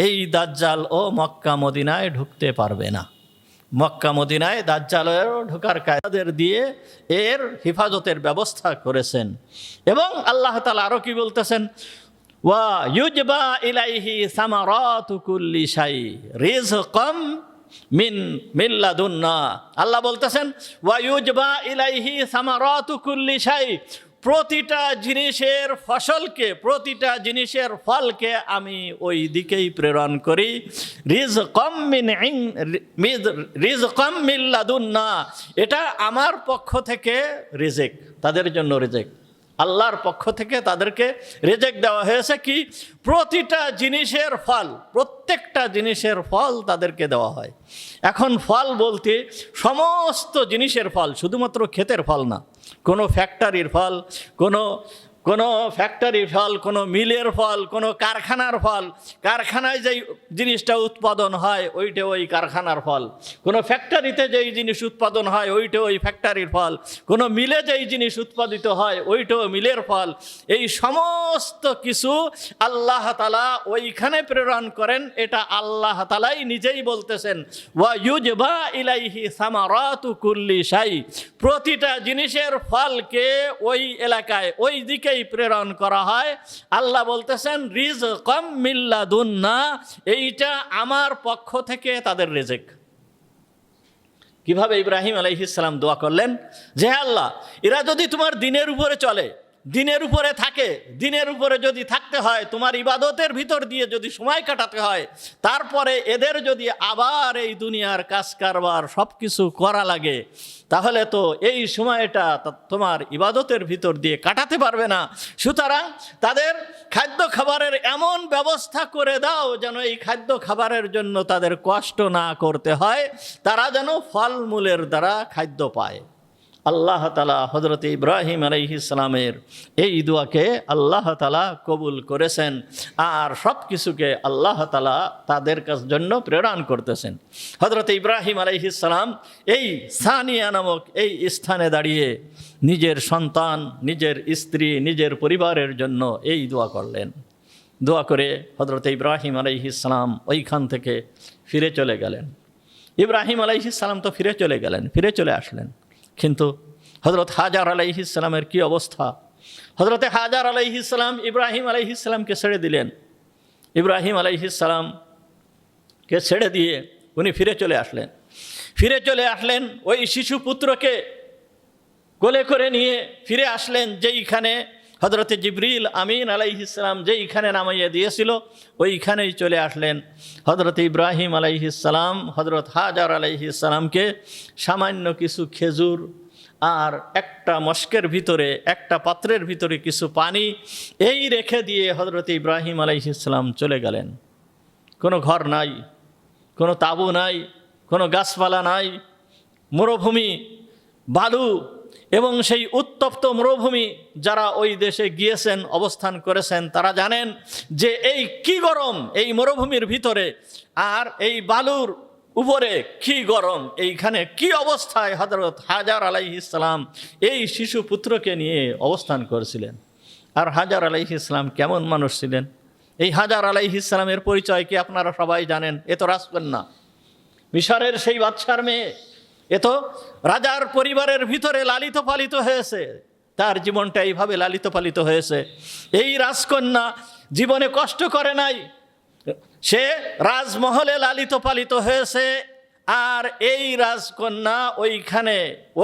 এই দাজ্জাল ও মক্কা মদিনায় ঢুকতে পারবে না। মক্কা মদিনায় দাজ্জালেরও ঢোকার কায়দাদের দিয়ে এর হেফাজতের ব্যবস্থা করেছেন। এবং আল্লাহ তাআলা আরও কি বলতেছেন, ওয়া ইউজবা ইলাইহি সামারাতু কুল্লি শাই রিজকাম মিন লাদুন্না। আল্লাহ বলতেছেন ওয়া ইউজবা ইলাইহি সামারাতু কুল্লি শাই, প্রতিটা জিনিসের ফসলকে, প্রতিটা জিনিসের ফলকে আমি ওই দিকেই প্রেরণ করি। রিজকাম মিন লাদুন্না, এটা আমার পক্ষ থেকে রিজেক, তাদের জন্য রিজেক, আল্লাহর পক্ষ থেকে তাদেরকে রিজেক দেওয়া হয়েছে। কি? প্রতিটা জিনিসের ফল, প্রত্যেকটা জিনিসের ফল তাদেরকে দেওয়া হয়। এখন ফল বলতে সমস্ত জিনিসের ফল, শুধুমাত্র ক্ষেতের ফল না, কোনো ফ্যাক্টরির ফল, কোনো ফ্যাক্টরির ফল, কোনো মিলের ফল, কোনো কারখানার ফল, কারখানায় যেই জিনিসটা উৎপাদন হয় ওইটা ওই কারখানার ফল, কোনো ফ্যাক্টরিতে যেই জিনিস উৎপাদন হয় ওইটা ওই ফ্যাক্টরির ফল, কোনো মিলে যেই জিনিস উৎপাদিত হয় ওইটাও মিলের ফল। এই সমস্ত কিছু আল্লাহ তাআলা ওইখানে প্রেরণ করেন। এটা আল্লাহ তাআলাই নিজেই বলতেছেন, ওয়া ইউজবা ইলাইহি সামারাতু কুল্লি শাই, প্রতিটা জিনিসের ফলকে ওই এলাকায় ওই দিকেই প্রেরণ করা হয়। আল্লাহ বলতেছেন রিজকাম মিন লাদুন্না, এইটা আমার পক্ষ থেকে তাদের রিজেক। কিভাবে ইব্রাহিম আলাইহিস সালাম দোয়া করলেন যে আল্লাহ, এরা যদি তোমার দিনের উপরে চলে, দিনের উপরে থাকে, দিনের উপরে যদি থাকতে হয়, তোমার ইবাদতের ভিতর দিয়ে যদি সময় কাটাতে হয়, তারপরে এদের যদি আবার এই দুনিয়ার কাজ কারবার সব কিছু করা লাগে, তাহলে তো এই সময়টা তোমার ইবাদতের ভিতর দিয়ে কাটাতে পারবে না। সুতরাং তাদের খাদ্য খাবারের এমন ব্যবস্থা করে দাও যেন এই খাদ্য খাবারের জন্য তাদের কষ্ট না করতে হয়, তারা যেন ফলমূলের দ্বারা খাদ্য পায়। আল্লাহ তাআলা হযরত ইব্রাহিম আলাইহিস সালামের এই দোয়াকে আল্লাহ তাআলা কবুল করেছেন, আর সব কিছুকে আল্লাহ তাআলা তাদের জন্য প্রেরণ করতেছেন। হযরত ইব্রাহিম আলাইহিস সালাম এই সানিয়া নামক এই স্থানে দাঁড়িয়ে নিজের সন্তান, নিজের স্ত্রী, নিজের পরিবারের জন্য এই দোয়া করলেন। দোয়া করে হযরত ইব্রাহিম আলাইহিস সালাম ওইখান থেকে ফিরে চলে গেলেন। ইব্রাহিম আলাইহিস সালাম তো ফিরে চলে গেলেন, ফিরে চলে আসলেন, কিন্তু হযরত হাজার আলাইহিস সালামের কি অবস্থা? হযরতে হাজার আলাইহিস সালাম ইব্রাহিম আলাইহিস সালামকে ছেড়ে দিলেন। ইব্রাহিম আলাইহিস সালামকে ছেড়ে দিয়ে উনি ফিরে চলে আসলেন। ফিরে চলে আসলেন ওই শিশু পুত্রকে কোলে করে নিয়ে ফিরে আসলেন, যেইখানে হযরতে জিবরিল আমিন আলাইহিস সালাম যেইখানে নামাইয়ে দিয়েছিল ওইখানেই চলে আসলেন। হযরত ইব্রাহিম আলাইহিস সালাম হযরত হাজার আলাইহিস সালামকে সামান্য কিছু খেজুর আর একটা মশকের ভিতরে, একটা পাত্রের ভিতরে কিছু পানি এই রেখে দিয়ে হযরত ইব্রাহিম আলাইহিস সালাম চলে গেলেন। কোনো ঘর নাই, কোনো তাঁবু নাই, কোনো গাছপালা নাই, মরুভূমি, বালু এবং সেই উত্তপ্ত মরুভূমি। যারা ওই দেশে গিয়েছেন, অবস্থান করেছেন, তারা জানেন যে এই কি গরম এই মরুভূমির ভিতরে, আর এই বালুর উপরে কি গরম। এইখানে কি অবস্থায় হযরত হাজার আলাইহিস সালাম এই শিশু পুত্রকে নিয়ে অবস্থান করেছিলেন। আর হাজার আলাইহিস সালাম কেমন মানুষ ছিলেন? এই হাজার আলাইহিস সালামের পরিচয় কি আপনারা সবাই জানেন? এ তো রাজকন্যা, মিশরের সেই বাদশার মেয়ে, এ তো রাজার পরিবারের ভিতরে লালিত পালিত হয়েছে, তার জীবনটা এইভাবে লালিত পালিত হয়েছে। এই রাজকন্যা জীবনে কষ্ট করে নাই, সে রাজমহলে লালিত পালিত হয়েছে। আর এই রাজকন্যা ওইখানে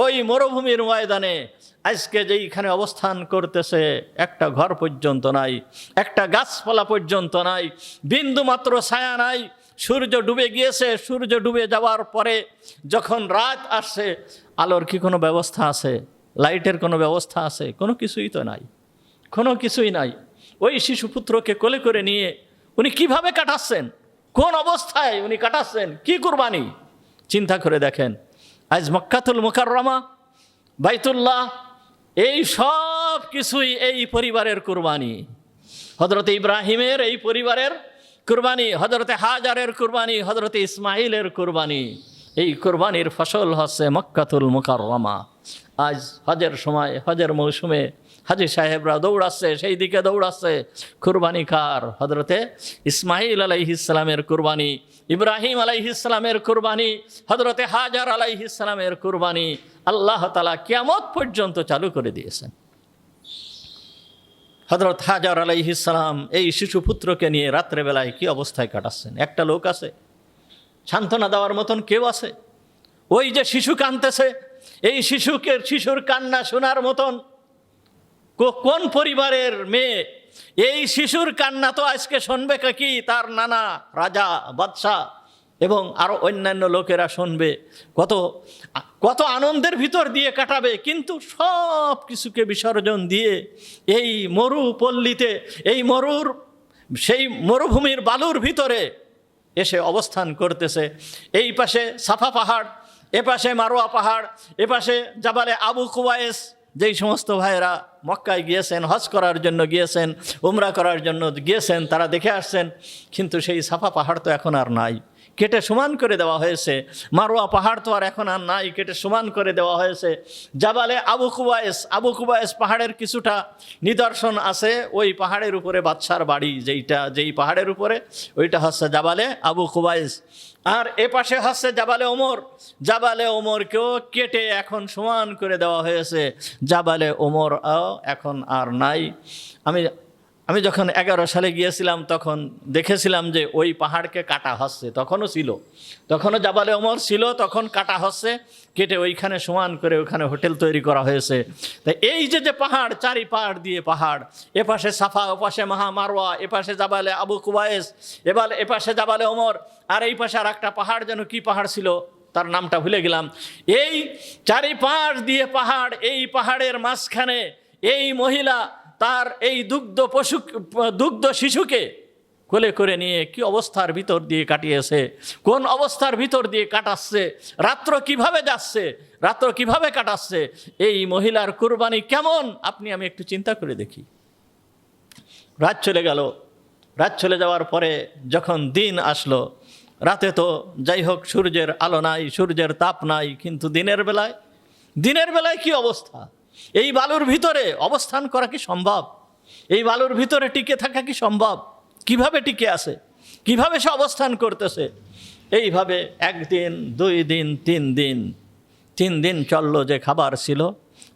ওই মরুভূমির ময়দানে আজকে যেইখানে অবস্থান করতেছে, একটা ঘর পর্যন্ত নাই, একটা গাছপালা পর্যন্ত নাই, বিন্দুমাত্র ছায়া নাই। সূর্য ডুবে গিয়েছে, সূর্য ডুবে যাওয়ার পরে যখন রাত আসছে, আলোর কি কোনো ব্যবস্থা আছে? লাইটের কোনো ব্যবস্থা আছে? কোনো কিছুই তো নাই, কোনো কিছুই নাই। ওই শিশুপুত্রকে কোলে করে নিয়ে উনি কিভাবে কাটাচ্ছেন, কোন অবস্থায় উনি কাটাচ্ছেন, কি কুরবানি চিন্তা করে দেখেন। আজ মক্কাতুল মুকাররমা, বাইতুল্লাহ, এই সব কিছুই এই পরিবারের কুরবানি। হযরত ইব্রাহিমের এই পরিবারের কুরবানি, হযরতে হাজারের কুরবানি, হযরতে ইসমাইলের কুরবানি। এই কুরবানির ফসল হচ্ছে মক্কাতুল মুকাররমা। আজ হজের সময়, হজের মৌসুমে হাজি সাহেবরা দৌড়াচ্ছে, সেই দিকে দৌড়াচ্ছে। কুরবানি কার? হজরতে ইসমাইল আলাইহিসসালামের কুরবানি, ইব্রাহিম আলাইহিসসালামের কুরবানি, হজরতে হাজার আলাইহিসসালামের কুরবানি আল্লাহ তাআলা কিয়ামত পর্যন্ত চালু করে দিয়েছেন। হজরত হাজার আলাইহিসসালাম এই শিশু পুত্রকে নিয়ে রাত্রেবেলায় কি অবস্থায় কাটাচ্ছেন? একটা লোক আছে সান্ত্বনা দেওয়ার মতন? কেউ আছে? ওই যে শিশু কাঁদতেছে, এই শিশুর কান্না শোনার মতন কোন পরিবারের মেয়ে? এই শিশুর কান্না তো আজকে শুনবে কি তার নানা, রাজা, বাদশাহ এবং আরও অন্যান্য লোকেরা শুনবে, কত কত আনন্দের ভিতর দিয়ে কাটাবে। কিন্তু সব কিছুকে বিসর্জন দিয়ে এই মরুপল্লীতে, এই সেই মরুভূমির বালুর ভিতরে এসে অবস্থান করতেছে। এই পাশে সাফা পাহাড়, এপাশে মারোয়া পাহাড়, এপাশে জাবালে আবু কুবায়েস। যেই সমস্ত ভাইয়েরা মক্কায় গিয়েছেন, হজ করার জন্য গিয়েছেন, উমরা করার জন্য গিয়েছেন, তারা দেখে আসছেন। কিন্তু সেই সাফা পাহাড় তো এখন আর নাই, কেটে সমান করে দেওয়া হয়েছে। মারোয়া পাহাড় তো আর এখন আর নাই, কেটে সমান করে দেওয়া হয়েছে। জাবালে আবু কুবায়েস পাহাড়ের কিছুটা নিদর্শন আছে। ওই পাহাড়ের উপরে বাদশার বাড়ি, যেই পাহাড়ের উপরে, ওইটা হচ্ছে জাবালে আবু কুবায়েস। আর এ পাশে হচ্ছে জাবালে ওমরকেও কেটে এখন সমান করে দেওয়া হয়েছে। জাবালে ওমর এখন আর নাই। আমি যখন 11 সালে গিয়েছিলাম তখন দেখেছিলাম যে ওই পাহাড়কে কাটা হচ্ছে। তখনও জাবালে ওমর ছিল, তখন কাটা হচ্ছে, কেটে ওইখানে সমান করে ওইখানে হোটেল তৈরি করা হয়েছে। তাই এই যে পাহাড়, চারিপাড় দিয়ে পাহাড়, এপাশে সাফা, ওপাশে মারওয়া, এপাশে জাবালে আবু কুবায়েস, এপাশে জাবালে ওমর, আর এই পাশে আর একটা পাহাড়, যেন কি পাহাড় ছিল তার নামটা ভুলে গেলাম। এই চারিপাড় দিয়ে পাহাড়, এই পাহাড়ের মাঝখানে এই মহিলা তার এই দুগ্ধ শিশুকে কোলে করে নিয়ে কি অবস্থার ভিতর দিয়ে কাটিয়েছে, কোন অবস্থার ভিতর দিয়ে কাটাচ্ছে, রাত্র কিভাবে যাচ্ছে, রাত্র কিভাবে কাটাচ্ছে, এই মহিলার কুরবানি কেমন আমি একটু চিন্তা করে দেখি। রাত চলে গেল। রাত চলে যাওয়ার পরে যখন দিন আসলো, রাতে তো যাই হোক সূর্যের আলো নাই, সূর্যের তাপ নাই, কিন্তু দিনের বেলায় কি অবস্থা? এই বালুর ভিতরে অবস্থান করা কি সম্ভব? এই বালুর ভিতরে টিকে থাকা কি সম্ভব? কিভাবে টিকে আছে? কিভাবে সে অবস্থান করতেছে? এইভাবে 1 দিন, 2 দিন, 3 দিন, 3 দিন চললো। যে খাবার ছিল,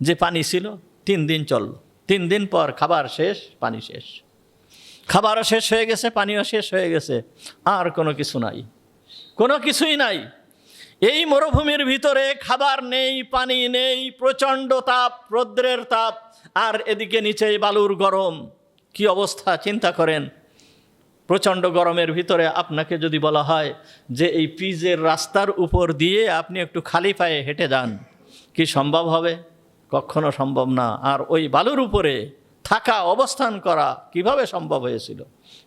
যে পানি ছিল, 3 দিন চললো। 3 দিন পর খাবার শেষ, পানি শেষ। খাবারও শেষ হয়ে গেছে, পানিও শেষ হয়ে গেছে, আর কোনো কিছু নাই, কোনো কিছুই নাই। এই মরুভূমির ভিতরে খাবার নেই, পানি নেই, প্রচণ্ড তাপ, রৌদ্রের তাপ, আর এদিকে নিচে বালুর গরম। কি অবস্থা চিন্তা করেন। প্রচণ্ড গরমের ভিতরে আপনাকে যদি বলা হয় যে এই পিচের রাস্তার উপর দিয়ে আপনি একটু খালি পায়ে হেঁটে যান, কি সম্ভব হবে? কখনো সম্ভব না। আর ওই বালুর উপরে থাকা, অবস্থান করা কিভাবে সম্ভব হয়েছিল?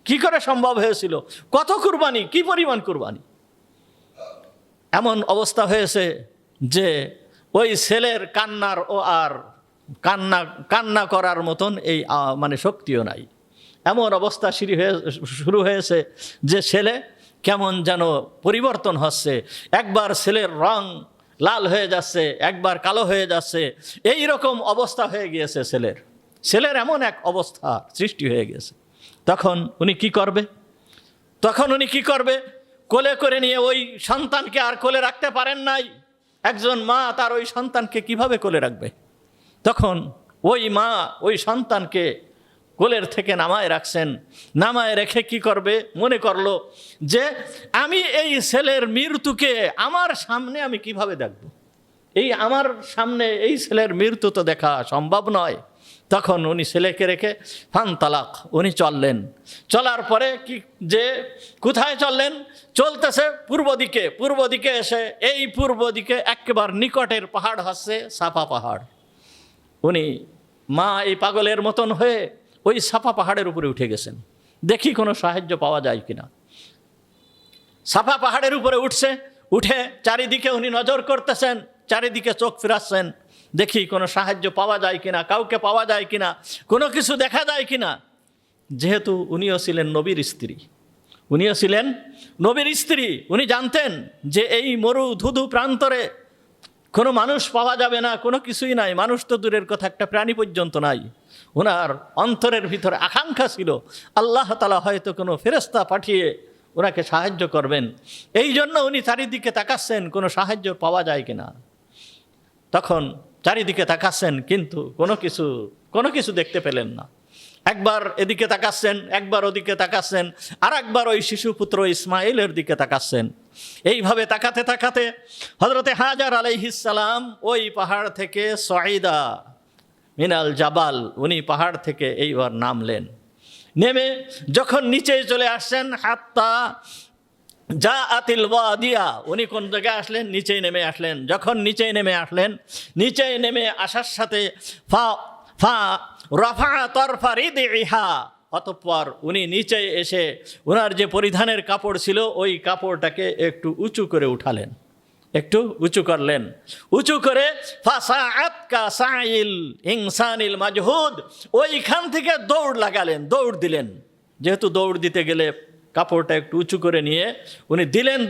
কি করে সম্ভব হয়েছিল? কত কুরবানি, কি পরিমাণ কুরবানি! এমন অবস্থা হয়েছে যে ওই ছেলের কান্নার আর কান্না করার মতন এই শক্তিও নাই। এমন অবস্থা শুরু হয়েছে যে ছেলে কেমন যেন পরিবর্তন হচ্ছে। একবার ছেলের রং লাল হয়ে যাচ্ছে, একবার কালো হয়ে যাচ্ছে, এই রকম অবস্থা হয়ে গিয়েছে ছেলের এমন এক অবস্থা সৃষ্টি হয়ে গেছে। তখন উনি কি করবে? কোলে করে নিয়ে ওই সন্তানকে আর কোলে রাখতে পারেন নাই। একজন মা তার ওই সন্তানকে কিভাবে কোলে রাখবে? তখন ওই মা ওই সন্তানকে কোলের থেকে নামায় রাখছেন। নামায় রেখে কি করবে? মনে করলো যে আমি এই ছেলের মৃত্যুকে আমার সামনে আমি কিভাবে দেখব? আমার সামনে এই ছেলের মৃত্যু তো দেখা সম্ভব নয়। তখন উনি ছেলেকে রেখে ফান্তালাক, উনি চললেন। চলার পরে কোথায় চললেন? চলতেছে পূর্ব দিকে এসে এই পূর্ব দিকে একেবারে নিকটের পাহাড় হচ্ছে সাফা পাহাড়। উনি মা এই পাগলের মতন হয়ে ওই সাফা পাহাড়ের উপরে উঠে গেছেন, দেখি কোনো সাহায্য পাওয়া যায় কিনা। সাফা পাহাড়ের উপরে উঠে চারিদিকে উনি নজর করতেছেন, চারিদিকে চোখ ফিরাচ্ছেন, দেখি কোনো সাহায্য পাওয়া যায় কিনা, কাউকে পাওয়া যায় কিনা, কোনো কিছু দেখা যায় কিনা। যেহেতু উনিও ছিলেন নবীর স্ত্রী, উনি জানতেন যে এই মরু ধুধু প্রান্তরে কোনো মানুষ পাওয়া যাবে না, কোনো কিছুই নাই, মানুষ তো দূরের কথা, একটা প্রাণী পর্যন্ত নাই। ওনার অন্তরের ভিতরে আকাঙ্ক্ষা ছিল আল্লাহ তাআলা হয়তো কোনো ফেরেশতা পাঠিয়ে ওনাকে সাহায্য করবেন। এই জন্য উনি চারিদিকে তাকাচ্ছেন কোনো সাহায্য পাওয়া যায় কিনা। তখন চারিদিকে তাকাচ্ছেন কিন্তু কোনো কিছু দেখতে পেলেন না। একবার এদিকে তাকাচ্ছেন, একবার ওদিকে তাকাচ্ছেন, আর একবার ওই শিশুপুত্র ইসমাইলের দিকে তাকাচ্ছেন। এইভাবে তাকাতে তাকাতে হযরতে হাজার আলাইহিস সালাম ওই পাহাড় থেকে সাঈদা মিনাল জাবাল, উনি পাহাড় থেকে এইবার নামলেন। নেমে যখন নিচে চলে আসছেন, হাত্তা জাআতিল ওয়াদিয়া, উনি কোন জায়গায় আসলেন? নিচেই নেমে আসলেন। যখন নিচেই নেমে আসলেন, নিচেই নেমে আসার সাথে ফা রাফা তরফা রিদিহা, অতঃপর উনি নিচে এসে ওনার যে পরিধানের কাপড় ছিল ওই কাপড়টাকে একটু উঁচু করে উঠালেন, একটু উঁচু করলেন। উঁচু করে ফাসাআত কা সাইল ইনসানিল মাজহুদ, ওইখান থেকে দৌড় লাগালেন, দৌড় দিলেন। যেহেতু দৌড় দিতে গেলে কাপড়টা একটু উঁচু করে নিয়ে উনি দিলেন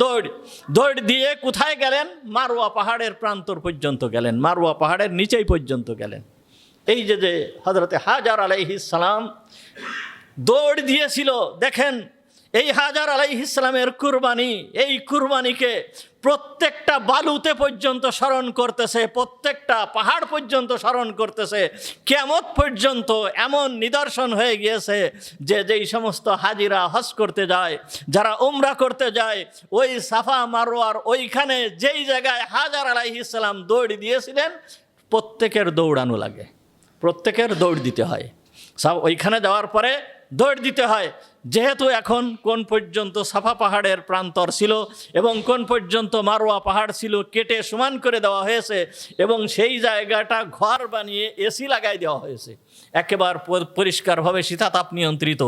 দৌড় দিয়ে কোথায় গেলেন? মারওয়া পাহাড়ের প্রান্তর পর্যন্ত গেলেন, মারওয়া পাহাড়ের নিচেই পর্যন্ত গেলেন। এই যে হযরতে হাজার আলাইহিস সালাম দৌড় দিয়েছিল, দেখেন এই হাজার আলাইহিস সালামের কুরবানি, এই কুরবানিকে প্রত্যেকটা বালুতে পর্যন্ত স্মরণ করতেছে, প্রত্যেকটা পাহাড় পর্যন্ত স্মরণ করতেছে। কিয়ামত পর্যন্ত এমন নিদর্শন হয়ে গিয়েছে যে যেই সমস্ত হাজিরা হজ করতে যায়, যারা উমরা করতে যায়, ওই সাফা মারওয়ার ওইখানে যেই জায়গায় হাজার আলাইহিস সালাম দৌড় দিয়েছিলেন, প্রত্যেকের দৌড়ানো লাগে, প্রত্যেকের দৌড় দিতে হয়। সব ওইখানে যাওয়ার পরে দৌড় দিতে হয়। যেহেতু এখন কোন পর্যন্ত সাফা পাহাড়ের প্রান্তর ছিল এবং কোন পর্যন্ত মারওয়া পাহাড় ছিল কেটে সমান করে দেওয়া হয়েছে এবং সেই জায়গাটা ঘর বানিয়ে এসি লাগাই দেওয়া হয়েছে, একেবারে পরিষ্কারভাবে শীতাতাপ নিয়ন্ত্রিত।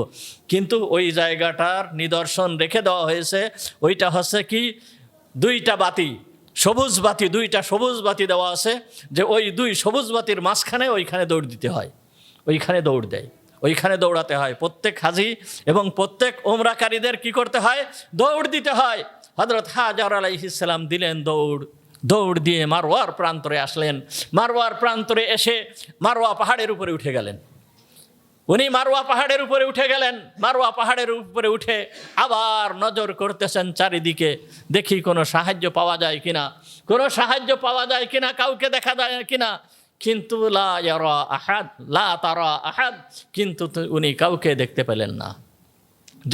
কিন্তু ওই জায়গাটার নিদর্শন রেখে দেওয়া হয়েছে। ওইটা হচ্ছে কি, দুইটা বাতি, সবুজ বাতি, দুইটা সবুজ বাতি দেওয়া আছে, যে ওই দুই সবুজ বাতির মাঝখানে ওইখানে দৌড় দিতে হয়, ওইখানে দৌড় দেয়, ওইখানে দৌড়াতে হয়। প্রত্যেক হাজি এবং প্রত্যেক ওমরাকারীদের কি করতে হয়? দৌড় দিতে হয়। হযরত হাজার আলাইহিস সালাম দিলেন দৌড় দিয়ে মারওয়ার প্রান্তরে আসলেন। মারওয়ার প্রান্তরে এসে মারওয়া পাহাড়ের উপরে উঠে গেলেন। উনি মারওয়া পাহাড়ের উপরে উঠে গেলেন। মারওয়া পাহাড়ের উপরে উঠে আবার নজর করতেছেন চারিদিকে, দেখি কোনো সাহায্য পাওয়া যায় কিনা, কোনো সাহায্য পাওয়া যায় কিনা, কাউকে দেখা যায় কিনা। কিন্তু লা ইয়ারা আহাদ, লা তারা আহাদ, কিন্তু উনি কাউকে দেখতে পেলেন না।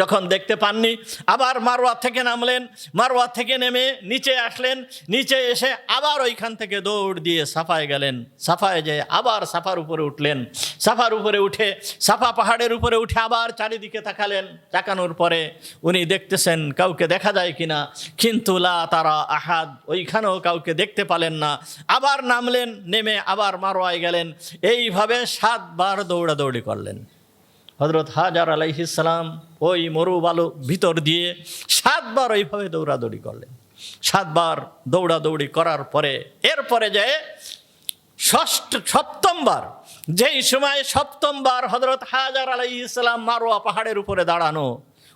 যখন দেখতে পাননি, আবার মারওয়া থেকে নামলেন। মারওয়া থেকে নেমে নিচে আসলেন। নিচে এসে আবার ওইখান থেকে দৌড় দিয়ে সাফায় গেলেন। সাফায় যেয়ে আবার সাফার উপরে উঠলেন। সাফার উপরে উঠে সাফা পাহাড়ের উপরে উঠে আবার চারিদিকে তাকালেন। তাকানোর পরে উনি দেখতেছেন কাউকে দেখা যায় কিনা, কিন্তু লা তারা আহাদ, ওইখানেও কাউকে দেখতে পেলেন না। আবার নামলেন, নেমে আবার মারওয়ায় গেলেন। এইভাবে 7 বার দৌড়াদৌড়ি করলেন। হযরত হাজার আলাইহিস সালাম ওই মরুবালু ভিতর দিয়ে 7 বার ওইভাবে দৌড়াদৌড়ি করলেন। 7 বার দৌড়াদৌড়ি করার পরে এরপরে যে সপ্তমবার, যেই সময় সপ্তমবার হযরত হাজার আলাইহিস সালাম মারওয়া পাহাড়ের উপরে দাঁড়ানো,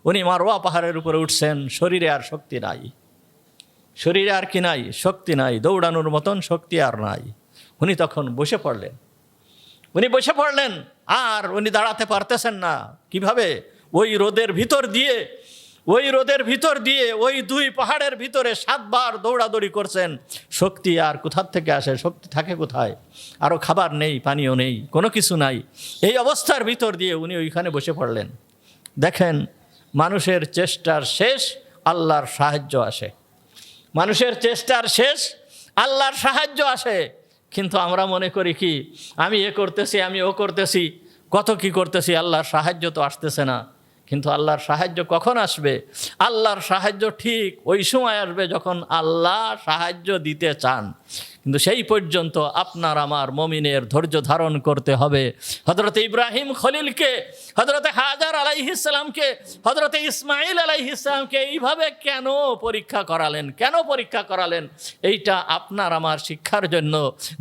উনি মারওয়া পাহাড়ের উপরে উঠছেন, শরীরে আর শক্তি নাই, শরীরে আর কি নাই? শক্তি নাই, দৌড়ানোর মতন শক্তি আর নাই। উনি তখন বসে পড়লেন। উনি বসে পড়লেন আর উনি দাঁড়াতে পারতেছেন না। কিভাবে? ওই রোদের ভিতর দিয়ে ওই 2 পাহাড়ের ভিতরে 7 বার দৌড়াদৌড়ি করছেন। শক্তি আর কোথার থেকে আসে? শক্তি থাকে কোথায়? আরও খাবার নেই, পানীয় নেই, কোনো কিছু নাই। এই অবস্থার ভিতর দিয়ে উনি ওইখানে বসে পড়লেন। দেখেন, মানুষের চেষ্টার শেষ, আল্লাহর সাহায্য আসে। মানুষের চেষ্টার শেষ, আল্লাহর সাহায্য আসে। কিন্তু আমরা মনে করি কি, আমি এ করতেছি, আমি ও করতেছি, কত কি করতেছি, আল্লাহর সাহায্য তো আসতেছে না। কিন্তু আল্লাহর সাহায্য কখন আসবে? আল্লাহর সাহায্য ঠিক ওই সময় আসবে যখন আল্লাহ সাহায্য দিতে চান। কিন্তু সেই পর্যন্ত আপনার আমার মুমিনের ধৈর্য ধারণ করতে হবে। হযরত ইব্রাহিম খলিলকে, হযরত হাজার আলাইহিস সালামকে, হযরত ইসমাইল আলাইহিস সালামকে এইভাবে কেন পরীক্ষা করালেন? কেন পরীক্ষা করালেন? এইটা আপনার আমার শিক্ষার জন্য,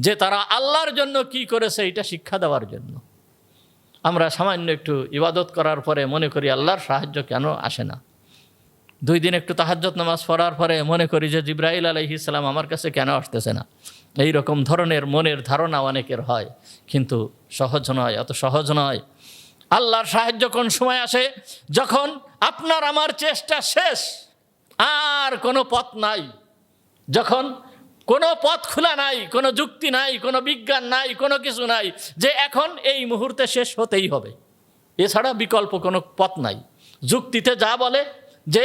যে তারা আল্লাহর জন্য কি করেছে এটা শিক্ষা দেওয়ার জন্য। আমরা সামান্য একটু ইবাদত করার পরে মনে করি আল্লাহর সাহায্য কেন আসে না? 2 দিন একটু তাহাজ্জুদ নামাজ পড়ার পরে মনে করি যে জিবরাইল আলাইহিস সালাম আমার কাছে কেন আসতেছে না। এই রকম ধরনের মনের ধারণা অনেকের হয়, কিন্তু সহজ নয়, অত সহজ নয়। আল্লাহর সাহায্য কোন সময় আসে? যখন আপনার আমার চেষ্টা শেষ, আর কোনো পথ নাই, যখন কোনো পথ খোলা নাই, কোনো যুক্তি নাই, কোনো বিজ্ঞান নাই, কোনো কিছু নাই যে এখন এই মুহূর্তে শেষ হতেই হবে, এছাড়া বিকল্প কোনো পথ নাই। যুক্তিতে যা বলে যে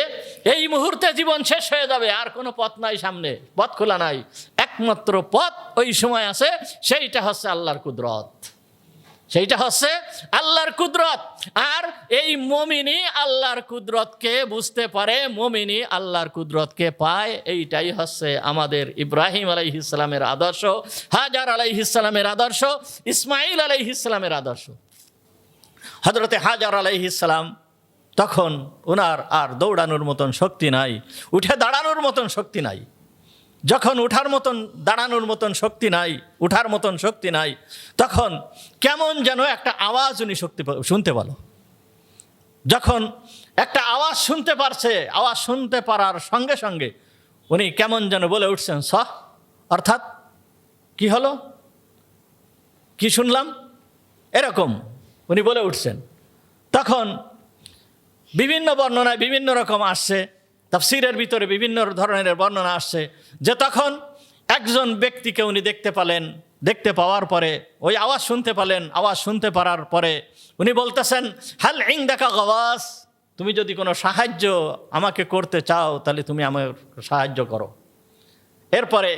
এই মুহূর্তে জীবন শেষ হয়ে যাবে, আর কোনো পথ নাই, সামনে পথ খোলা নাই, একমাত্র পথ ওই সময় আছে, সেইটা হচ্ছে আল্লাহর কুদরত, সেইটা হচ্ছে আল্লাহর কুদরত। আর এই মুমিনই আল্লাহর কুদরতকে বুঝতে পারে, মুমিনই আল্লাহর কুদরতকে পায়। এইটাই হচ্ছে আমাদের ইব্রাহিম আলাইহিস সালামের আদর্শ, হাজার আলাইহিস সালামের আদর্শ, ইসমাইল আলাইহিস সালামের আদর্শ। হযরতে হাজার আলাইহিস সালাম তখন ওনার আর দৌড়ানোর মতন শক্তি নাই, উঠে দাঁড়ানোর মতন শক্তি নাই। যখন উঠার মতন দাঁড়ানোর মতন শক্তি নাই, উঠার মতন শক্তি নাই, তখন কেমন যেন একটা আওয়াজ উনি শুনতে পেল। যখন একটা আওয়াজ শুনতে পারছে, আওয়াজ শুনতে পারার সঙ্গে সঙ্গে উনি কেমন যেন বলে উঠছেন সহ, অর্থাৎ কি হলো, কি শুনলাম, এরকম উনি বলে উঠছেন। তখন বিভিন্ন বর্ণনায় বিভিন্ন রকম আসছে, তাফসীরের ভিতরে বিভিন্ন ধরনের বর্ণনা আসছে যে তখন একজন ব্যক্তিকে উনি দেখতে পেলেন, দেখতে পাওয়ার পরে ওই আওয়াজ শুনতে পেলেন, আওয়াজ শুনতে পারার পরে উনি বলতেছেন হাল ইনদাকা গাওয়াস, তুমি যদি কোনো সাহায্য আমাকে করতে চাও তাহলে তুমি আমাকে সাহায্য করো। এরপরে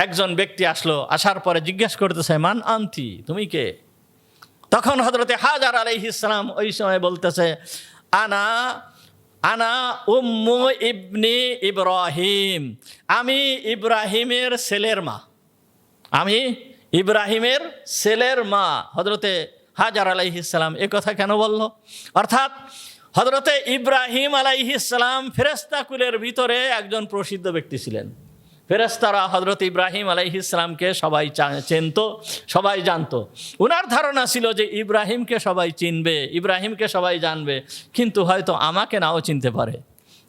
একজন ব্যক্তি আসলো, আসার পরে জিজ্ঞাসা করতেছে মান আনতি, তুমি কে? তখন হযরতে হাজার আলাইহিস সালাম ওই সময় বলতেছে আনা আনা উম্মু ইবনি ইব্রাহিম, আমি ইব্রাহিমের ছেলের মা, আমি ইব্রাহিমের ছেলের মা। হযরতে হাজার আলাইহিস সালাম এ কথা কেন বলল? অর্থাৎ হযরতে ইব্রাহিম আলাইহিস সালাম ফেরেশতা কুলের ভিতরে একজন প্রসিদ্ধ ব্যক্তি ছিলেন। ফেরেশতারা হযরত ইব্রাহিম আলাইহিস সালামকে সবাই চিনতো, সবাই জানতো। ওনার ধারণা ছিল যে ইব্রাহিমকে সবাই চিনবে, ইব্রাহিমকে সবাই জানবে, কিন্তু হয়তো আমাকে নাও চিনতে পারে।